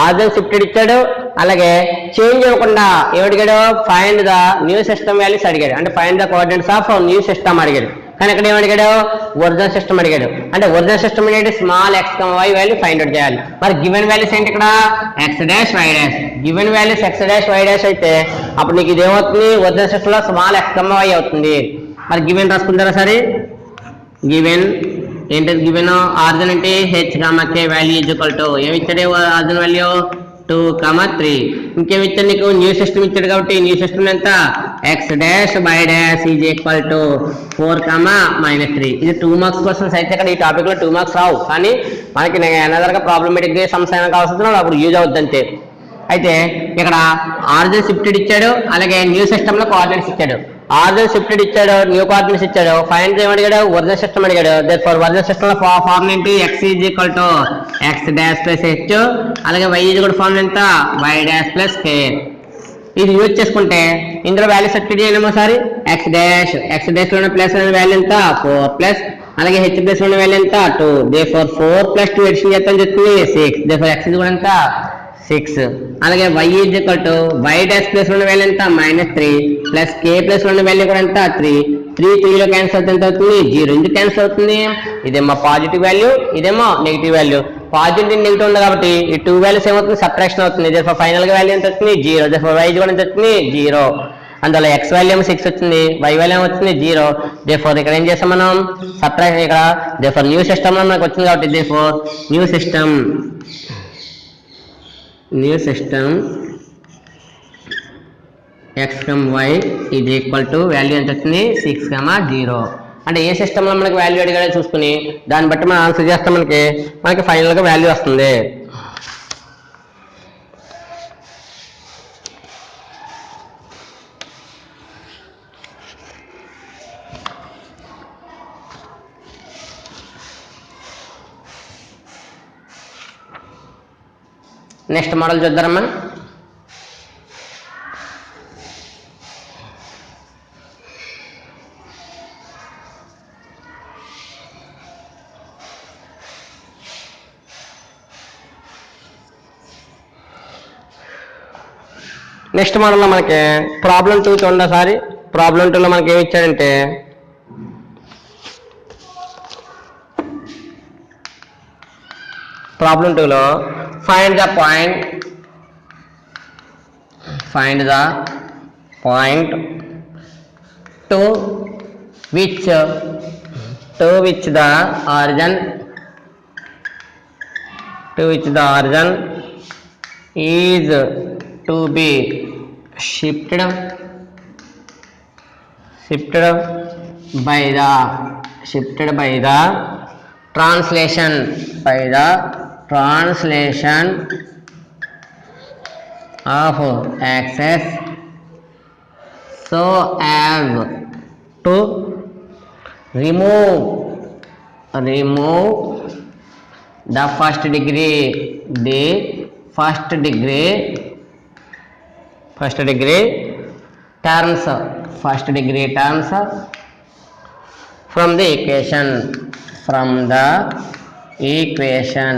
ఆర్డర్ షిఫ్టెడ్ ఇచ్చాడు. అలాగే చేంజ్ అవ్వకుండా ఏమడిగాడు find the new system values అడిగాడు. అంటే find the coordinates of new system అడిగాడు. కానీ ఇక్కడ ఏమడిగాడు ఒరిజినల్ సిస్టమ్ అడిగాడు. అంటే ఒరిజినల్ సిస్టమ్ ఏంటి small x, y value find out చేయాలి. మరి గివెన్ వాల్యూస్ ఏంటి ఇక్కడ x dash y dash. Given values x dash y dash అయితే అప్పుడు నీకు ఇది ఏమవుతుంది ఒరిజినల్ సిస్టమ్ లో స్మాల్ x, y అవుతుంది. మరి గివెన్ రాసుకుంటారా సరే. గివెన్ ఏంటది గివెన్ ఆర్జన్ అంటే h, k value is equal to ఏమి ఇచ్చాడు ఆర్జన్ వాల్యూ 2, 3. ఇంకేమి ఇచ్చాడు నీకు న్యూ సిస్టమ్ ఇచ్చాడు కాబట్టి న్యూ సిస్టమ్ ఎంత x dash y dash is equal to 4, -3. ఇది 2 మార్క్స్ క్వశ్చన్స్ అయితే ఇక్కడ ఈ టాపిక్ లో 2 మార్క్స్ రావు. కానీ మనకి అనదర్ గా ప్రాబ్లమేటిక్ సమస్య కావాల్సి అప్పుడు యూజ్ అవుద్ది అంతే. అయితే ఇక్కడ ఆర్జన్ షిఫ్టెడ్ ఇచ్చాడు. అలాగే న్యూ సిస్టమ్ లో కోఆర్డినేట్స్ ఇచ్చాడు. ఆర్జన్ షిఫ్టెడ్ ఇచ్చాడు, న్యూ కోఆర్డినేట్స్ ఇచ్చాడు. ఫైండ్ ఏమడిగాడు ఒరిజినల్ సిస్టమ్ అడిగాడు. దేర్ఫోర్ ఒరిజినల్ సిస్టమ్ లో ఫార్మ్ ఏంటి x is equal to x dash plus h. అలాగే y ఈజ్ కూడా ఫార్మ్ ఎంత y డాష్ ప్లస్ k. ఇది యూజ్ చేసుకుంటే ఇందులో వాల్యూ సబ్స్టిట్యూట్ చేయలేమో సారి. x డాష్ లోనే ప్లస్ అనే వాల్యూ ఎంత 4 ప్లస్ అలాగే h ప్లస్ లోనే వాల్యూ ఎంత 2. దేర్ఫోర్ 4 + 2 ఎడిషన్ చేస్తాను చెప్తుంది 6. దేర్ఫోర్ x ఇది కూడా ఎంత 6. అలాగే y is equal to y dash plus ఉన్న వాల్యూ ఎంత -3 ప్లస్ k ప్లస్ ఉన్న వాల్యూ కూడా ఎంత 3. 3 లో క్యాన్సిల్ అవుతుంది ఎంత అవుతుంది 0. ఎందుకు క్యాన్సిల్ అవుతుంది ఇదేమో పాజిటివ్ వాల్యూ ఇదేమో నెగిటివ్ వాల్యూ. పాజిటివ్ నెగిటివ్ ఉంది కాబట్టి ఈ 2 వాల్యూస్ ఏమవుతుంది సబ్ట్రాక్షన్ అవుతుంది. దేర్ఫోర్ ఫైనల్ గా వాల్యూ ఎంత వస్తుంది 0. దేర్ఫోర్ y కూడా ఎంత వస్తుంది 0. అందులో x వాల్యూ ఏమో 6 వచ్చింది, y వాల్యూ ఏమో వచ్చింది 0. దేర్ఫోర్ ఇక్కడ ఏం చేస్తాం మనం సబ్ట్రాక్షన్. ఇక్కడ దేర్ఫోర్ న్యూ సిస్టమ్ లో మనకు వచ్చింది కాబట్టి therefore new system x, y is equal to value ఎంత వచ్చింది 6, 0. అంటే ఏ సిస్టంలో మనకి వాల్యూ అడిగాడో చూసుకుని దాన్ని బట్టి మనం ఆన్సర్ చేస్తాం. మనకి ఫైనల్గా వాల్యూ వస్తుంది. Next model చూద్దారమ్మా. నెక్స్ట్ మోడల్లో మనకి ప్రాబ్లం 2 చూడండి ఒకసారి. ప్రాబ్లం 2లో మనకి ఏమి ఇచ్చాడంటే ప్రాబ్లం 2లో find the point to which the origin is to be shifted by the translation of axis so as to remove the first degree terms from the equation.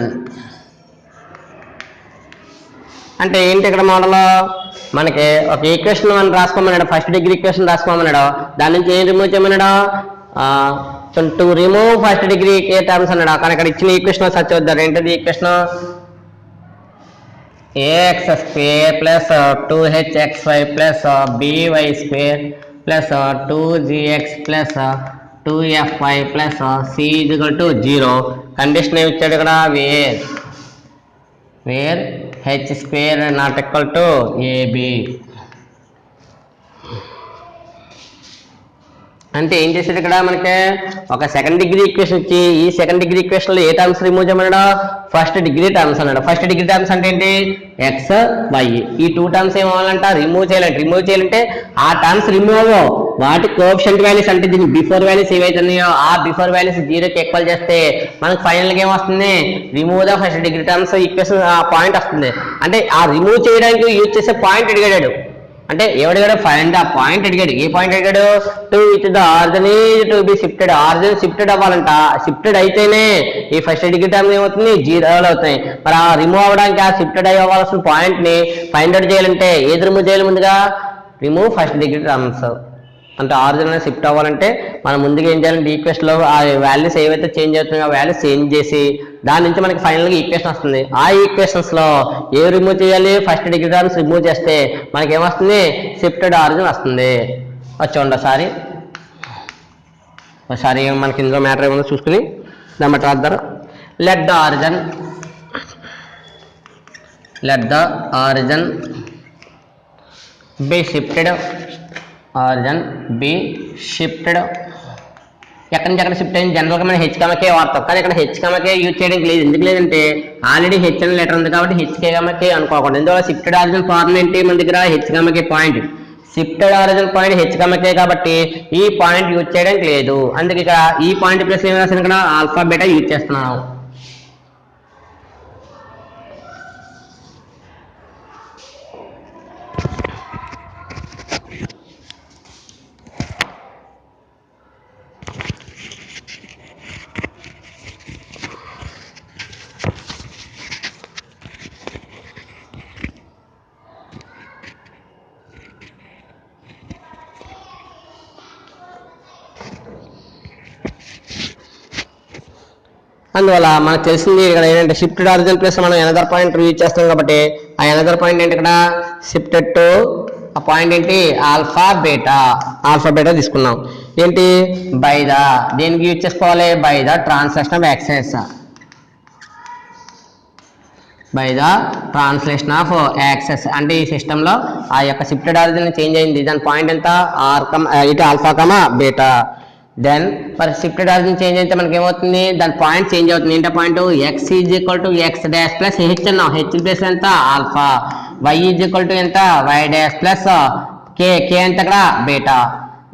అంటే ఏంటి ఇక్కడ మోడల్, మనకి ఒక ఈక్వేషన్ మనం రాసుకోమన్నాడు, ఫస్ట్ డిగ్రీ ఈక్వేషన్ రాసుకోమన్నాడు. దాని నుంచి ఏం రిమూవ్ చేయమన్నాడు, to remove first degree A terms అన్నాడు. కానీ ఇక్కడ ఇచ్చిన ఈక్వేషన్ సర్చ్ అవుతారు. ఏంటది equation, ax square plus 2hxy plus by square plus 2gx plus 2fy plus c is equal to 0. Condition ఏమి ఇచ్చాడు ఇక్కడ, wear h square not equal to ab. అంటే ఏం చేసాడు ఇక్కడ, మనకి ఒక సెకండ్ డిగ్రీ ఈక్వేషన్ ఇచ్చి ఈ సెకండ్ డిగ్రీ ఈక్వేషన్ లో ఏ టర్మ్స్ రిమూవ్ చేయమన్నాడు, ఫస్ట్ డిగ్రీ టర్మ్స్ అన్నాడు. ఫస్ట్ డిగ్రీ టర్మ్స్ అంటే ఏంటి, ఎక్స్ వై. ఈ 2 టర్మ్స్ ఏమవ్వాలంట, రిమూవ్ చేయాలంటే ఆ టర్మ్స్ రిమూవ్ అవ్వవు, వాటి కోఎఫిషియంట్ వాల్యూస్ అంటే దీని బిఫోర్ వాల్యూస్ ఏవైతున్నాయో ఆ బిఫోర్ వాల్యూస్ 0కి ఈక్వల్ చేస్తే మనకు ఫైనల్ గా ఏమొస్తుంది, remove the first degree terms equation ఆ పాయింట్ వస్తుంది. అంటే ఆ రిమూవ్ చేయడానికి యూజ్ చేసే పాయింట్ అడిగాడు. అంటే ఏమడిగాడు, ఫైండ్ ద పాయింట్ అడిగాడు. ఏ పాయింట్ అడిగాడు, to which the origin is to be shifted. Origin shifted అవ్వాలంట. షిఫ్టెడ్ అయితేనే ఈ ఫస్ట్ డిగ్రీ టర్మ్ ఏమవుతుంది, 0 అవుతాయి. మరి ఆ రిమూవ్ అవ్వడానికి ఆ షిఫ్టెడ్ అవ్వాల్సిన పాయింట్ ని ఫైండ్ అవుట్ చేయాలంటే ఏది రిమూవ్ చేయాలి, ముందుగా రిమూవ్ ఫస్ట్ డిగ్రీ టర్మ్స్. అంటే ఆరిజిన్ అనేది షిఫ్ట్ అవ్వాలంటే మనం ముందుగా ఏం చేయాలంటే ఈక్వేషన్ లో ఆ వాల్యూస్ ఏవైతే చేంజ్ అవుతున్నాయో ఆ వాల్యూస్ చేంజ్ చేసి దాని నుంచి మనకి ఫైనల్ గా ఈక్వేషన్ వస్తుంది. ఆ ఈక్వేషన్స్ లో ఏ రిమూవ్ చేయాలి, ఫస్ట్ డిగ్రీ టర్మ్స్ రిమూవ్ చేస్తే మనకి ఏమొస్తుంది, షిఫ్టెడ్ ఆరిజిన్ వస్తుంది. చూడండి ఒకసారి మనకి ఇందులో మ్యాటర్ ఏమన్నా చూసుకుని దాన్ని బట్టి రాద్దారు. Let the origin be shifted. ఎక్కడి నుంచి ఎక్కడ షిఫ్ట్ అయింది, జనరల్గా మనం హెచ్కే వాడతాం. కానీ ఇక్కడ హెచ్కే యూజ్ చేయడానికి లేదు. ఎందుకు లేదంటే ఆల్రెడీ హెచ్ అనే లెటర్ ఉంది కాబట్టి హెచ్కే అనుకోకుండా. ఎందువల్ల షిఫ్టెడ్ ఆరిజిన్ ఫార్మ్ ఏంటి, మన దగ్గర HK point. Shifted origin point HK కాబట్టి ఈ పాయింట్ యూజ్ చేయడానికి లేదు. అందుకే ఇక్కడ ఈ పాయింట్ ప్లస్ ఏం రాసిన ఇక్కడ ఆల్ఫా బీటా యూజ్ చేస్తున్నాను. అందువల్ల మనకు తెలిసింది ఇక్కడ ఏంటంటే షిఫ్టెడ్ ఆరిజిన్ ప్లస్ మనం ఎనదర్ పాయింట్ యూజ్ చేస్తాం కాబట్టి ఆ ఎనదర్ పాయింట్ ఏంటి ఇక్కడ షిఫ్టెడ్ టు ఆ పాయింట్ ఏంటి ఆల్ఫా బీటా తీసుకున్నాం. ఏంటి బై ద దేనికి యూజ్ చేసుకోవాలి, by the translation of access. By the translation of access అంటే ఈ సిస్టంలో ఆ యొక్క షిఫ్టెడ్ ఆరిజిన్ చేంజ్ అయింది. దాని పాయింట్ ఎంత ఇటు ఆల్ఫా కమా బీటా. దెన్ మరి షిఫ్టెడ్ ఆరిజిన్ చేంజ్ అయితే మనకి ఏమవుతుంది, దాని పాయింట్ చేంజ్ అవుతుంది. ఏంటో point X is equal to X dash plus H అన్నాం. హెచ్ ప్లస్ ఎంత alpha. Y is equal to ఎంత వై డాష్ ప్లస్ కే ఎంత అక్కడ beta.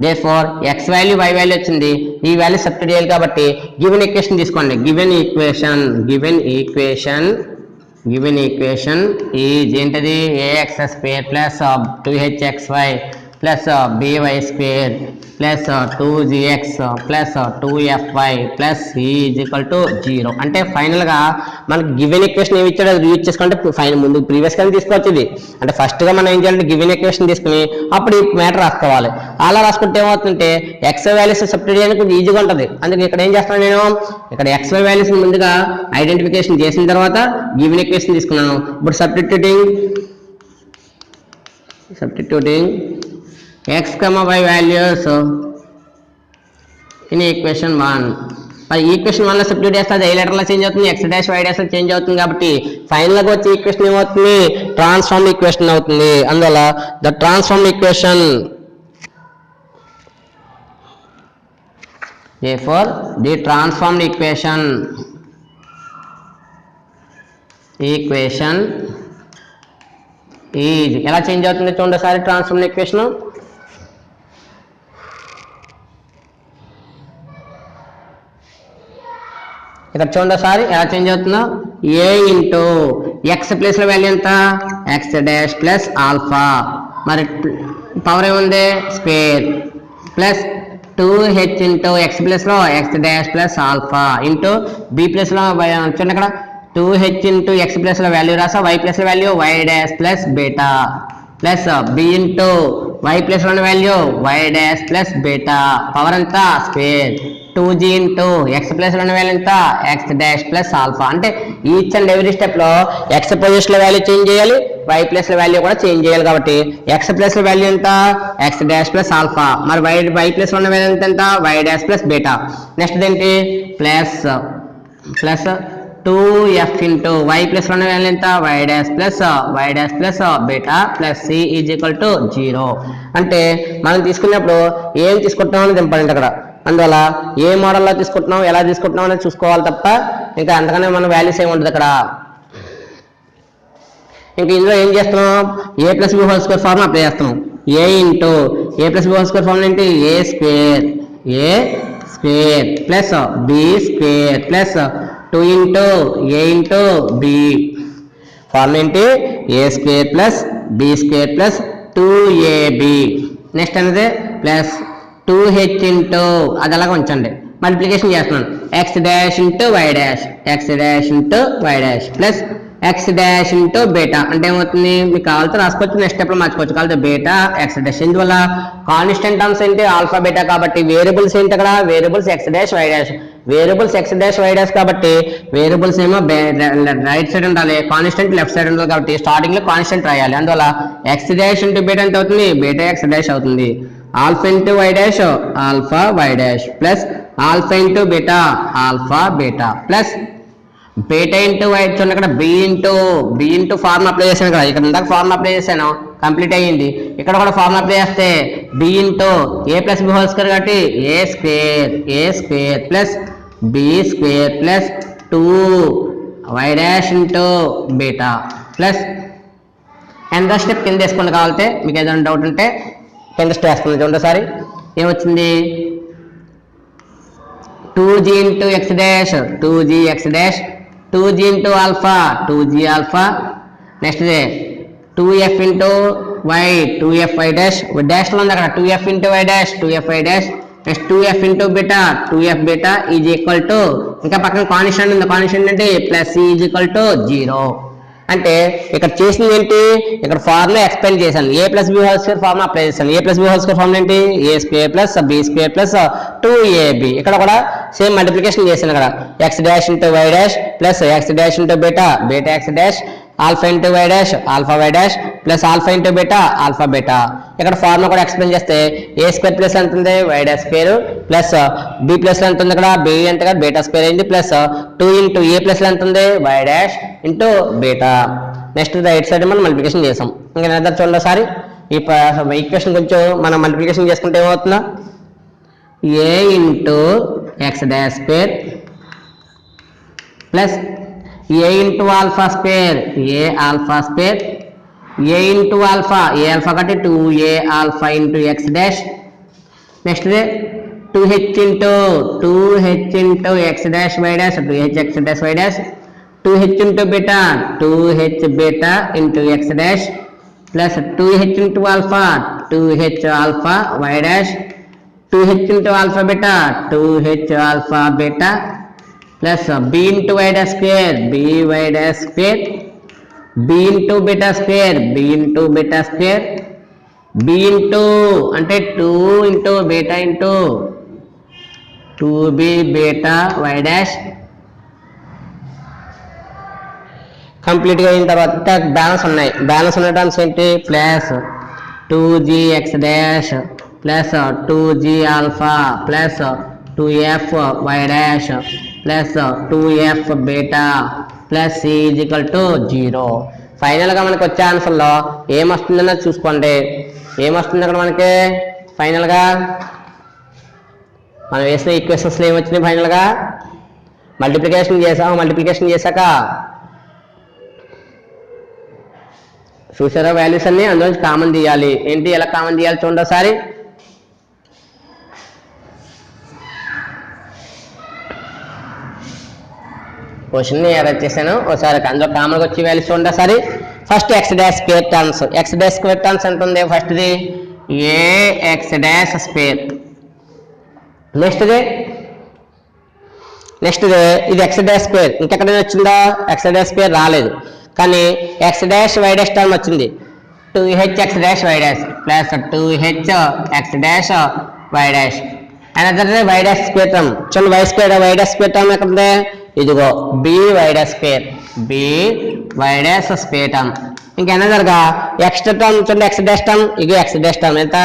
Therefore X value Y value వచ్చింది. ఈ వాల్యూ సబ్స్టిట్యూట్ చేయాలి కాబట్టి గివెన్ ఈక్వేషన్ తీసుకోండి. Given equation given equation is ఏంటది ax square plus 2hxy plus by square plus 2gx plus 2fy plus is equal to 0. అంటే ఫైనల్గా మనకి గివెన్ ఈక్వేషన్ ఏమి ఇచ్చాడో అది యూజ్ చేసుకుంటే ఫైనల్ ముందు ప్రీవియస్గా తీసుకోవచ్చు ఇది. అంటే ఫస్ట్గా మనం ఏం చేయాలంటే గివెన్ ఈక్వేషన్ తీసుకుని అప్పుడు ఈ మ్యాటర్ రాసుకోవాలి. అలా రాసుకుంటే ఏమవుతుందంటే ఎక్స్వై వాల్యూస్ సబ్స్టిట్యూట్ చేయడానికి కొంచెం ఈజీగా ఉంటుంది. అందుకే ఇక్కడ ఏం చేస్తాను నేను ఇక్కడ ఎక్స్వై వాల్యూస్ ముందుగా ఐడెంటిఫికేషన్ చేసిన తర్వాత గివెన్ ఈక్వేషన్ తీసుకున్నాను. ఇప్పుడు substituting x, y values in equation 1. మరి ఈక్వేషన్ 1 లో సబ్స్టిట్యూట్ చేస్తే అది ఏ లెటర్లో చేంజ్ అవుతుంది, x dash y dash change అవుతుంది. కాబట్టి ఫైనల్గా వచ్చే ఈక్వేషన్ ఏమవుతుంది, ట్రాన్స్ఫార్మ్ ఈక్వేషన్ అవుతుంది. అందువల్ల the transform equation therefore the transformed equation is ఎలా చేంజ్ అవుతుంది చూడండి ఒకసారి ట్రాన్స్ఫార్మ్ ఈక్వేషన్. ఇక్కడ చూడండి ఒకసారి ఎలా చేంజ్ అవుతుందో a ఇంటూ ఎక్స్ ప్లేస్లో వాల్యూ ఎంత ఎక్స్ డాష్ ప్లస్ ఆల్ఫా, మరి పవర్ ఏముంది square plus 2h into x ప్లేస్లో x dash plus alpha into b ప్లేస్లో చూడండి ఇక్కడ 2h ఇంటూ ఎక్స్ ప్లేస్లో వాల్యూ రాసా y ప్లేస్లో value y dash plus beta plus b into y ప్లేస్లో value y dash plus beta power ఎంత స్క్వేర్ 2g ఇంటూ ఎక్స్ ప్లేస్లో వాల్యూ ఎంత ఎక్స్ డాష్ ప్లస్ ఆల్ఫా. అంటే ఈచ్ అండ్ ఎవ్రీ స్టెప్లో ఎక్స్ పొజిషన్లో వాల్యూ చేంజ్ చేయాలి, y ప్లేస్లో వాల్యూ కూడా చేంజ్ చేయాలి. కాబట్టి ఎక్స్ ప్లేస్లో వాల్యూ ఎంత ఎక్స్ డాష్ ప్లస్ ఆల్ఫా, మరి y ప్లేస్లో ఉన్న వాల్యూ ఎంత y dash plus beta. Next ఏంటి ప్లస్ 2f ఇంటూ y ప్లేస్లో ఉన్న వాల్యూ ఎంత y dash plus beta plus c is equal to 0. అంటే మనం తీసుకున్నప్పుడు ఏం తీసుకుంటున్నాం అనేది ఇంపార్టెంట్ అక్కడ. అందువల్ల ఏ మోడల్లో తీసుకుంటున్నాం ఎలా తీసుకుంటున్నాం అనేది చూసుకోవాలి తప్ప ఇంకా అంతకనే మన వాల్యూస్ ఏమి ఉంటుంది అక్కడ. ఇంకా ఇందులో ఏం చేస్తున్నాం a plus B whole square form apply చేస్తున్నాం. a into a plus B whole square form ఏంటి a square plus b square plus 2 into a into b form ఏంటి a square plus b square plus 2ab. Next అనేది ప్లస్ 2h ఇంటూ అది అలాగే ఉంచండి, మల్టిప్లికేషన్ చేస్తున్నాను x dash into why dash plus X dash into beta. అంటే ఏమవుతుంది మీకు కావాలితే రాసుకోవచ్చు, నెక్స్ట్ స్టెప్లో మార్చుకోవచ్చు. కావాలంటే బీటా ఎక్స్ డాష్. ఇందువల్ల కాన్స్టెంట్ టర్మ్స్ ఏంటి ఆల్ఫా బీటా కాబట్టి వేరియబుల్స్ ఏంటి అక్కడ variables X dash why dash. Variables X dash why dash కాబట్టి వేరియబుల్స్ ఏమో రైట్ సైడ్ ఉండాలి, కాన్స్టెంట్ లెఫ్ట్ సైడ్ ఉండాలి. కాబట్టి స్టార్టింగ్ లో కాన్స్టెంట్ రాయాలి. అందువల్ల ఎక్స్ డాష్ ఇంటూ బీటా ఎంత అవుతుంది బీటా ఎక్స్ డాష్ అవుతుంది. Alpha into why dash alpha why dash plus alpha into beta alpha beta plus beta into Y చూడండి ఇక్కడ బి ఇంటూ ఫార్మ్ అప్లై చేశాను కదా. ఇక్కడ ఇందాక ఫార్మ్ అప్లై చేశాను కంప్లీట్ అయ్యింది. ఇక్కడ కూడా ఫార్మ్ అప్లై చేస్తే బి ఇంటూ ఏ ప్లస్ బి హోల్ స్క్వేర్ కాబట్టి a square plus b square plus 2 y dash into beta plus ఎంత స్టెప్ కింద వేసుకోండి. కావాలంటే మీకు ఏదైనా డౌట్ ఉంటే కింద స్టెప్ వేసుకోండి. చూడండి ఒకసారి ఏమొచ్చింది 2g into X dash 2g x dash 2g into alpha 2g alpha. Next 2f into y 2f y dash డాష్లో ఉంది అక్కడ 2f into why dash 2f y dash. Next 2f into beta 2f beta is equal to ఇంకా పక్కన కాన్స్టెంట్ ఉంది, కాన్స్టెంట్ అంటే plus c is equal to 0. అంటే ఇక్కడ చేసింది ఏంటి ఇక్కడ ఫార్ములా ఎక్స్ప్లెయిన్ చేశాను. A plus B whole square formula apply చేశాను. A plus B whole square formula ఏంటి a square plus b square plus 2ab. ఇక్కడ సేమ్ మల్టిప్లికేషన్ చేశాను. ఇక్కడ X dash into why dash plus X dash into beta X dash alpha into why dash alpha why dash plus alpha into beta alpha beta. ఇక్కడ ఫార్ములా కూడా ఎక్స్ప్లెయిన్ చేస్తే ఏ స్క్వేర్ ప్లస్ ఎంత ఉంది why dash square plus b plus ఎంత ఉంది ఇక్కడ బి అంటే కదా బీటా స్క్వేర్ అయింది ప్లస్ 2 ఇంటూ ఏ ప్లస్ ఎంత ఉంది why dash into beta. Next right side మనం మల్టిప్లికేషన్ చేసాం. ఇంకా నిద్ర చూడండి ఒకసారి ఈ ఈక్వేషన్ కొంచెం మనం మల్టిప్లికేషన్ చేసుకుంటే ఏమవుతుందా a into X dash square plus a into alpha square a alpha square a into alpha a alpha కాబట్టి 2a alpha into X dash. Next 2h into X dash why dash 2h x dash why dash 2h into beta 2h beta into x dash plus 2h into alpha 2h alpha y dash 2h into alpha beta 2h alpha beta plus b into y dash square by dash square b into beta square b into beta square b into అంటే 2 into beta into 2b beta y dash కంప్లీట్గా అయిన తర్వాత బ్యాలెన్స్ ఉన్నాయి. బ్యాలెన్స్ ఉన్న టర్మ్స్ ఏంటి? Plus 2g x dash plus 2g alpha plus 2f y dash plus 2f beta plus c equal to 0. ఫైనల్గా మనకు వచ్చే ఆన్సర్లో ఏమొస్తుందన్నది చూసుకోండి. ఏమొస్తుంది అక్కడ మనకి ఫైనల్గా మనం వేసిన ఈక్వేషన్స్లో ఏమొచ్చినాయి? ఫైనల్గా మల్టిప్లికేషన్ చేశాక చూసారా వాల్యూస్ అన్ని అందులో కామన్ తీయాలి. ఏంటి ఎలా కామన్ తీయాలి చూడండి ఒకసారి. క్వశ్చన్ అరేంజ్ చేశాను ఒకసారి, అందులో కామన్గా వచ్చే వాల్యూస్ చూడండి ఒకసారి. First x dash square terms, X dash square terms ఎంత ఉంది? ఫస్ట్ది ఏ ఎక్స్ డాష్ స్క్వేర్, నెక్స్ట్ది ఇది ఎక్స్ డాష్ స్క్వేర్. ఇంకెక్కడైనా వచ్చిందా? ఎక్స్ డాష్ స్క్వేర్ రాలేదు, కానీ x dash why dash term వచ్చింది. 2h x dash why dash plus 2h x dash why dash another y dash square term. చూడండి y square why dash square term ఎక్కడ ఉంది? ఇదిగో b y dash square, b y dash square term. ఇంకా అనదర్గా ఎక్స్ట్రా టర్మ్ చూడండి ఎక్స్ డాష్ టర్మ్, ఇగో ఎక్స్ డాష్ టర్మ్ ఎంత?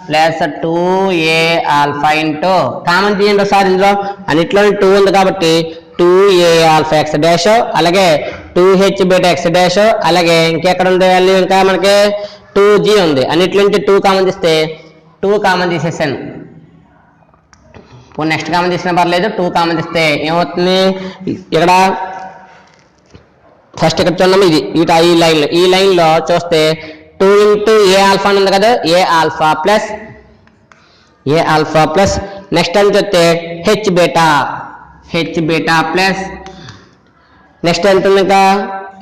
Plus 2a alpha into common తీయండి ఒకసారి. ఇందులో అన్నిట్లో 2 ఉంది కాబట్టి 2a ఆల్ఫా ఎక్స్ డాష్, అలాగే 2h బీటా ఎక్స్ డాష్, అలాగే ఇంకెక్కడ ఉంది వాల్యూ? ఇంకా మనకి 2g ఉంది. అన్నిట్లో నుంచి 2 కామన్ తీస్తే 2 కామన్ తీసేసాను. ఇప్పుడు నెక్స్ట్ కామన్ తీసినా పర్లేదు, 2 కామన్ తీస్తే ఏమవుతుంది? ఇక్కడ ఫస్ట్ ఇక్కడ చూడము, ఇది ఇట ఈ లైన్లో చూస్తే 2 ఇంటూ ఏ ఆల్ఫా అని ఉంది కదా, ఏ ఆల్ఫా ప్లస్ నెక్స్ట్ అని చూస్తే హెచ్ బీటా ప్లస్ నెక్స్ట్ ఎంత ఉంది? ఇంకా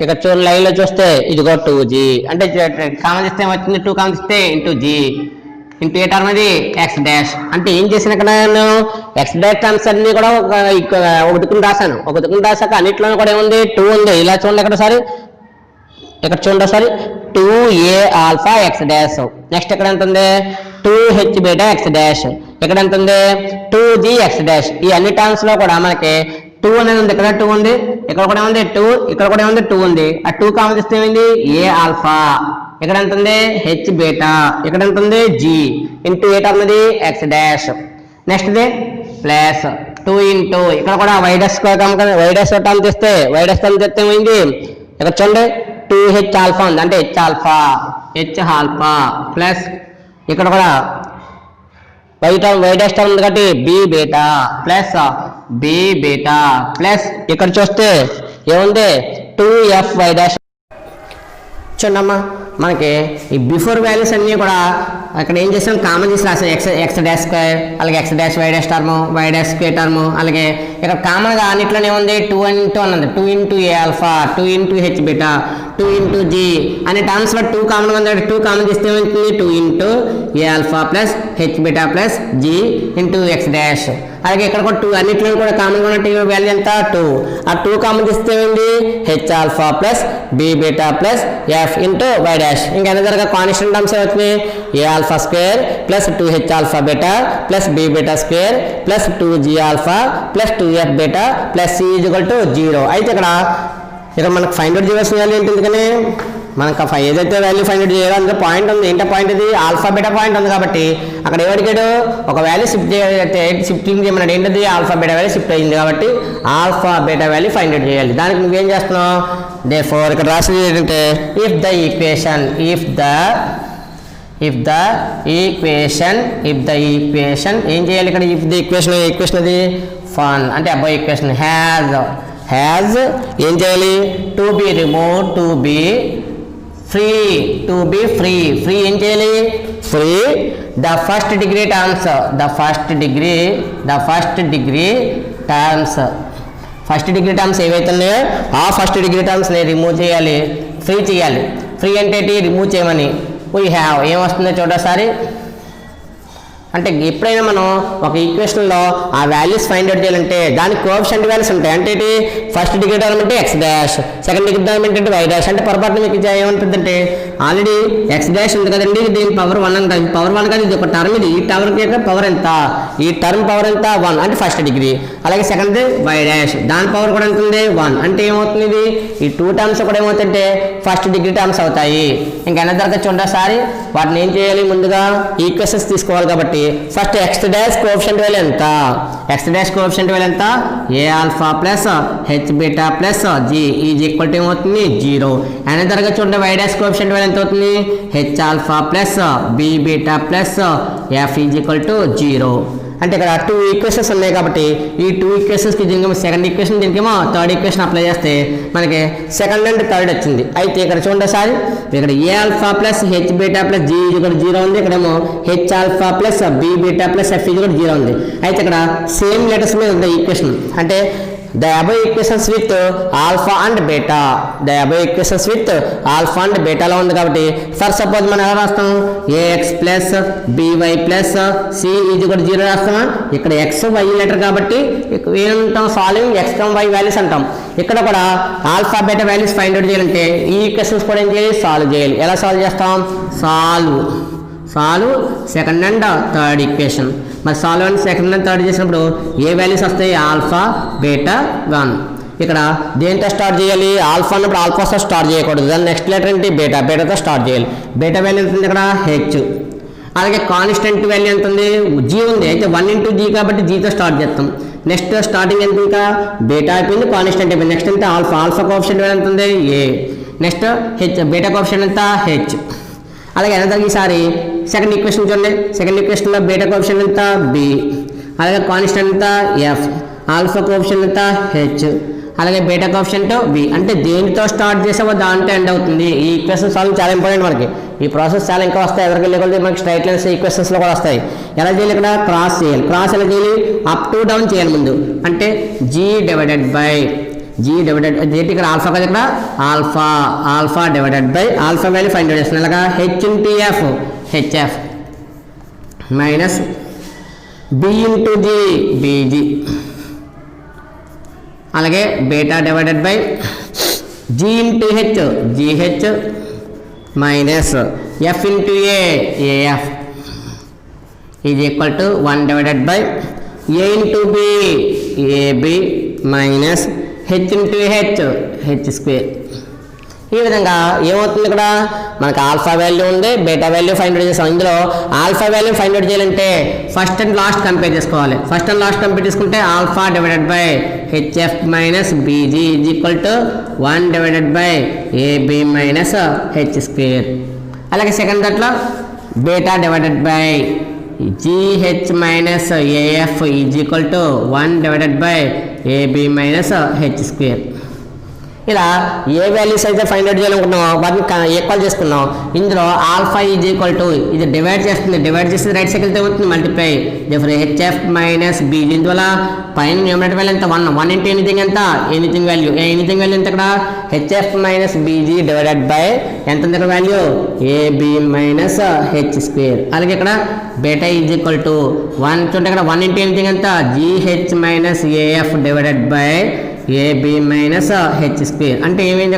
ఇక్కడ చూడండి లైన్లో చూస్తే ఇదిగో 2g, అంటే కామన్ తీస్తే ఏమవుతుంది? 2 కామన్ తీస్తే ఇంటూ g ఇంటూ ఏ టర్మ్ అది ఎక్స్ డాష్. అంటే ఏం చేసిన ఇక్కడ నేను ఎక్స్ డాష్ టర్మ్స్ అన్ని కూడా ఒకటికుని రాశాను. ఒకటికుని రాశాక అన్నిట్లోనూ కూడా ఏముంది? 2 ఉంది. ఇలా చూడండి ఇక్కడ చూడండి ఒకసారి 2a alpha X dash. Next ఇక్కడ ఎంత ఉంది? 2h beta X dash. ఇక్కడ ఎంత ఉంది? 2g x dash. ఈ అన్ని టర్మ్స్ లో కూడా మనకి 2 అనేది ఉంది. ఇక్కడ 2 ఉంది, ఇక్కడ కూడా ఉంది 2, ఇక్కడ కూడా ఉంది 2 ఉంది. ఆ 2 కామన్ తీస్తే ఏమైంది? ఏ ఆల్ఫా. ఇక్కడ ఎంత ఉంది? H beta. ఇక్కడ ఎంత ఉంది? జీ ఇంటూ ఏ టర్మ్ అది? X dash. Next the plus 2 into ఇక్కడ కూడా వై డాష్ టర్మ్ తీస్తే ఏమైంది? ఇక్కడ చూడండి 2h ఆల్ఫా ఉంది, అంటే హెచ్ ఆల్ఫా ప్లస్ ఇక్కడ కూడా వై డాష్ టర్మ్ ఉంది కాబట్టి బి బీటా ప్లస్ ఇక్కడ చూస్తే ఏముంది? 2f y dash. చూడమ్మా మనకి ఈ బిఫోర్ వాల్యూస్ అన్నీ కూడా అక్కడ ఏం చేసాం? కామన్ చేసి రాసాం. ఎక్స్ డాష్ స్క్వేర్, అలాగే x dash why dash term, y dash square term, అలాగే ఇక్కడ కామన్గా అన్నిట్లోనే ఏముంది? 2 ఇంటూ అన్నది 2 into a alpha, 2 into h beta, 2 into g అనే టర్మ్స్లో 2 కామన్గా ఉంది. 2 కామన్ చేస్తే ఏమవుతుంది? 2 into a alpha plus h beta plus g into X dash. అలాగే ఇక్కడ కూడా 2 అన్నింటిలో కూడా కామన్గా ఉన్న వాల్యూ ఎంత? 2. ఆ 2 కామన్ తీస్తే ఏమైంది? H alpha plus B beta plus f into why dash. ఇంకా ఎనదర్గా కాన్స్టెంట్ టర్మ్స్ ఏమవుతుంది? A alpha square plus 2h alpha beta plus B beta square plus 2g alpha plus 2f beta plus c equal to 0. అయితే ఇక్కడ మనకు ఫైండ్ అవుట్ చేయాల్సిన వాల్యూ ఏంటి? ఎందుకని మనకు ఏదైతే వాల్యూ ఫైండ్ అవుట్ చేయాలో అందులో పాయింట్ ఉంది. ఏంటో పాయింట్ ఇది? ఆల్ఫా బీటా పాయింట్ ఉంది కాబట్టి అక్కడ ఏమడిగాడు? ఒక వాల్యూ షిఫ్టింగ్ చేయమన్నాడు. ఏంటది? ఆల్ఫా బీటా వాల్యూ షిఫ్ట్ అయింది కాబట్టి alpha beta value find out చేయాలి. దానికి నువ్వేం చేస్తున్నావు? దేర్ఫోర్ ఇక్కడ రాసింది ఏంటంటే ఇఫ్ ద ఈక్వేషన్ ఏం చేయాలి ఇక్కడ? ఇఫ్ ద ఈక్వేషన్ అది ఫన్ అంటే అబ్బాయి ఈక్వేషన్ హ్యాజ్ ఏం చేయాలి? To be remove to be free ఏం చేయాలి? Free the first degree terms first degree terms ఏవైతే ఉన్నాయో ఆ ఫస్ట్ డిగ్రీ టర్మ్స్ని రిమూవ్ చేయాలి, ఫ్రీ చేయాలి. ఫ్రీ అంటే రిమూవ్ చేయమని వీ హ్యావ్ ఏమొస్తుందో చూడసారి. అంటే ఎప్పుడైనా మనం ఒక ఈక్వేషన్లో ఆ వాల్యూస్ ఫైండ్ అవుట్ చేయాలంటే దానికి కోఎఫిషియంట్ వాల్యూస్ ఉంటాయి. అంటే ఫస్ట్ డిగ్రీ టర్మ్ అంటే X dash, second degree term ఏంటంటే వై డాష్. అంటే పొరపాటున మీకు ఏమంటుందంటే ఆల్రెడీ ఎక్స్ డాష్ ఉంది కదండి, దీని పవర్ 1 అంటారు. పవర్ 1 కాదు, ఇది ఒక టర్మ్, ఇది ఈ టర్మ్కి పవర్ ఎంత, ఈ టర్మ్ పవర్ ఎంత 1 అంటే ఫస్ట్ డిగ్రీ. అలాగే సెకండ్ వై డాష్, దాని పవర్ కూడా ఎంత ఉంది 1 అంటే ఏమవుతుంది, ఇది ఈ 2 టర్మ్స్ కూడా ఏమవుతుంటే ఫస్ట్ డిగ్రీ టర్మ్స్ అవుతాయి. ఇంకా ఎన్న దొరక చూడసారి వాటిని ఏం చేయాలి, ముందుగా ఈక్వేషన్స్ తీసుకోవాలి. కాబట్టి first x dash coefficient value ఎంత, ఎక్స్ డాష్ కోఎఫిషియంట్ వాల్యూ ఎంత, a alpha plus h beta plus g is equal to ఏమవుతుంది 0. అనే తరగతి చూడండి వై డాష్ కోఎఫిషియంట్ వాల్యూ ఎంత అవుతుంది, H alpha plus B beta plus F is equal to 0. అంటే ఇక్కడ 2 ఈక్వేషన్స్ ఉన్నాయి కాబట్టి ఈ 2 ఈక్వేషన్స్కి దీనికి సెకండ్ ఈక్వేషన్, దీనికేమో థర్డ్ ఈక్వేషన్ అప్లై చేస్తే మనకి సెకండ్ అండ్ థర్డ్ వచ్చింది. అయితే ఇక్కడ చూడండి సార్, ఇక్కడ a alpha plus h beta plus g ఇక్కడ 0 ఉంది, ఇక్కడేమో h alpha plus B beta plus f కూడా 0 ఉంది. అయితే ఇక్కడ సేమ్ లెటర్స్ మీద ఉంది ఈక్వేషన్. అంటే the above equations with alpha and beta, the above equations with alpha and beta లో ఉంది. కాబట్టి ఫర్ సపోజ్ మనం ఎలా రాస్తాం, ax plus by plus c ఇది కూడా 0 రాస్తామా. ఇక్కడ x y లెటర్ కాబట్టి ఏమంటాం, సాల్వింగ్ x y వాల్యూస్ అంటాం. ఇక్కడ కూడా alpha beta values find out చేయాలంటే ఈ ఈక్వేషన్స్ కూడా ఏం చేయాలి, సాల్వ్ చేయాలి. ఎలా సాల్వ్ చేస్తాం, solve second and third equation. మరి solve and second and third చేసినప్పుడు ఏ వాల్యూస్ వస్తాయి, ఆల్ఫా బీటా 1. ఇక్కడ దేంతో స్టార్ట్ చేయాలి, ఆల్ఫా అన్నప్పుడు ఆల్ఫాతో స్టార్ట్ చేయకూడదు, దాని నెక్స్ట్ లెటర్ ఏంటి బీటాతో స్టార్ట్ చేయాలి. బీటా వాల్యూ ఎంత ఉంది ఇక్కడ హెచ్. అలాగే కాన్స్టెంట్ వాల్యూ ఎంత ఉంది, జీ ఉంది. అయితే 1 into g కాబట్టి జీతో స్టార్ట్ చేస్తాం. నెక్స్ట్ స్టార్టింగ్ ఎంత, ఇంకా బీటా అయిపోయింది, కాన్స్టెంట్ అయిపోయింది. నెక్స్ట్ ఎంత ఆల్ఫా కోఎఫిషియంట్ వాల్యూ ఎంత ఉంది ఏ. నెక్స్ట్ హెచ్ బీటా కోఎఫిషియంట్ ఎంత హెచ్. అలాగే ఎంత ఈసారి సెకండ్ ఈక్వేషన్ చూడండి, సెకండ్ ఈక్వేషన్లో బీటా కోఎఫిషియంట్ ఎంత బి, అలాగే కాన్స్టెంట్ ఎంత ఎఫ్, ఆల్ఫా కోఎఫిషియంట్ ఎంత హెచ్, అలాగే బీటా కోఎఫిషియంట్ బి. అంటే దేనితో స్టార్ట్ చేసామో దాంతో ఎండ్ అవుతుంది. ఈ ఈక్వేషన్ సాల్వ్ చాలా ఇంపార్టెంట్ మనకి. ఈ ప్రాసెస్ చాలా ఇంకా వస్తాయి, ఎవరికి వెళ్ళి మనకి స్ట్రైట్ లైన్స్ ఈక్వేషన్స్లో కూడా వస్తాయి. ఎలా చేయాలి, ఇక్కడ క్రాస్ చేయాలి. క్రాస్ ఎలా చేయాలి, అప్ టు డౌన్ చేయాలి ముందు. అంటే జీ డివైడెడ్ బై ఏంటి, ఇక్కడ ఆల్ఫా కదా, ఇక్కడ alpha divided by alpha value find out చేస్తున్నాం. అలాగా h into f h f minus b into g b g. అలాగే beta divided by g into h g h minus f into a f is equal to 1 divided by a into b a b minus h into h square. ఈ విధంగా ఏమవుతుంది, ఇక్కడ మనకు ఆల్ఫా వాల్యూ ఉంది, బీటా వాల్యూ ఫైండ్ అవుట్ చేస్తాం. ఇందులో ఆల్ఫా వాల్యూ ఫైండ్ అవుట్ చేయాలంటే ఫస్ట్ అండ్ లాస్ట్ కంపేర్ చేసుకోవాలి. ఫస్ట్ అండ్ లాస్ట్ కంపేర్ చేసుకుంటే alpha divided by HF minus BG is equal to 1 divided by AB minus H square. అలాగే సెకండ్ దాంట్లో beta divided by GH minus AF is equal to 1 divided by AB minus H square. ఇలా ఏ వాల్యూస్ అయితే ఫైండ్ అవుట్ చేయాలనుకుంటున్నామో వాటిని ఈక్వల్ చేసుకున్నాం. ఇందులో ఆల్ఫా ఈజ్ ఈక్వల్ టు ఇది డివైడ్ చేస్తుంది, డివైడ్ చేస్తే రైట్ సైకిల్ అవుతుంది multiply different HF minus BG. ఇందువల్ల పైన న్యూమరేటర్ వాల్యూ ఎంత 1 ఇంటూ ఎనీథింగ్ ఎంత ఎనీథింగ్ వాల్యూ. ఎనీథింగ్ వాల్యూ ఎంత ఇక్కడ HF minus BG divided by ఎంత ఉంది ఇక్కడ value AB minus H square. అలాగే ఇక్కడ బీటా ఈజ్ ఈక్వల్ టు 1 చూడండి, ఇక్కడ 1 ఇంటూ ఎనీథింగ్ ఎంత GH minus AF divided by AB minus H square. అంటే ఏమైంది,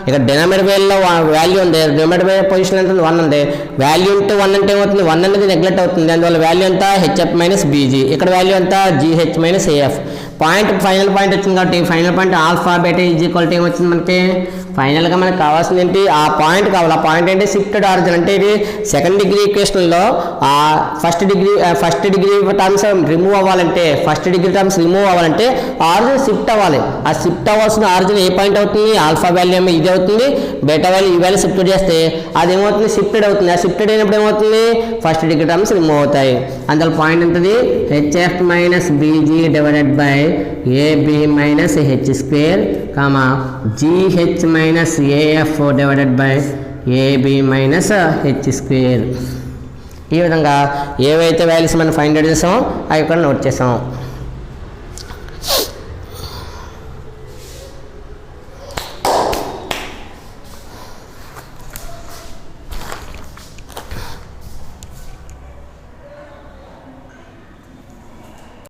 ఇక్కడ డినామినేటర్ వేల్లో వాల్యూ ఉంది, డినామినేటర్ వే పొజిషన్ ఎంత 1 ఉంది. వాల్యూ ఇంటూ 1 అంటే ఏమవుతుంది, 1 అనేది నెగ్లెక్ట్ అవుతుంది. అందువల్ల వాల్యూ ఎంత హెచ్ఎఫ్ మైనస్ బీజీ. ఇక్కడ వాల్యూ ఎంత GH minus AF. Point final point వచ్చింది కాబట్టి final point alpha beta is equal to ఏమొచ్చింది మనకి, ఫైనల్గా మనకు కావాల్సింది ఏంటి, ఆ పాయింట్ కావాలి. ఆ పాయింట్ ఏంటి షిఫ్టెడ్ ఆరిజిన్. అంటే ఇది సెకండ్ డిగ్రీ ఈక్వేషన్లో ఆ ఫస్ట్ డిగ్రీ టర్మ్స్ రిమూవ్ అవ్వాలంటే ఆరిజిన్ షిఫ్ట్ అవ్వాలి. ఆ షిఫ్ట్ అవ్వాల్సిన ఆరిజిన్ ఏ పాయింట్ అవుతుంది, ఆల్ఫా వాల్యూ ఏమో ఇది అవుతుంది, బీటా వాల్యూ ఈ వాల్యూ షిఫ్ట్ చేస్తే అది ఏమవుతుంది షిఫ్టెడ్ అవుతుంది. ఆ షిఫ్టెడ్ అయినప్పుడు ఏమవుతుంది ఫస్ట్ డిగ్రీ టర్మ్స్ రిమూవ్ అవుతాయి. అందులో పాయింట్ ఎంతది h f minus BG divided by AB minus H square comma g h minus AF divided by AB minus H square. ఈ విధంగా ఏవైతే వాల్యూస్ మనం ఫైండ్ అవుట్ చేసామో అవి ఇక్కడ నోట్ చేసాం.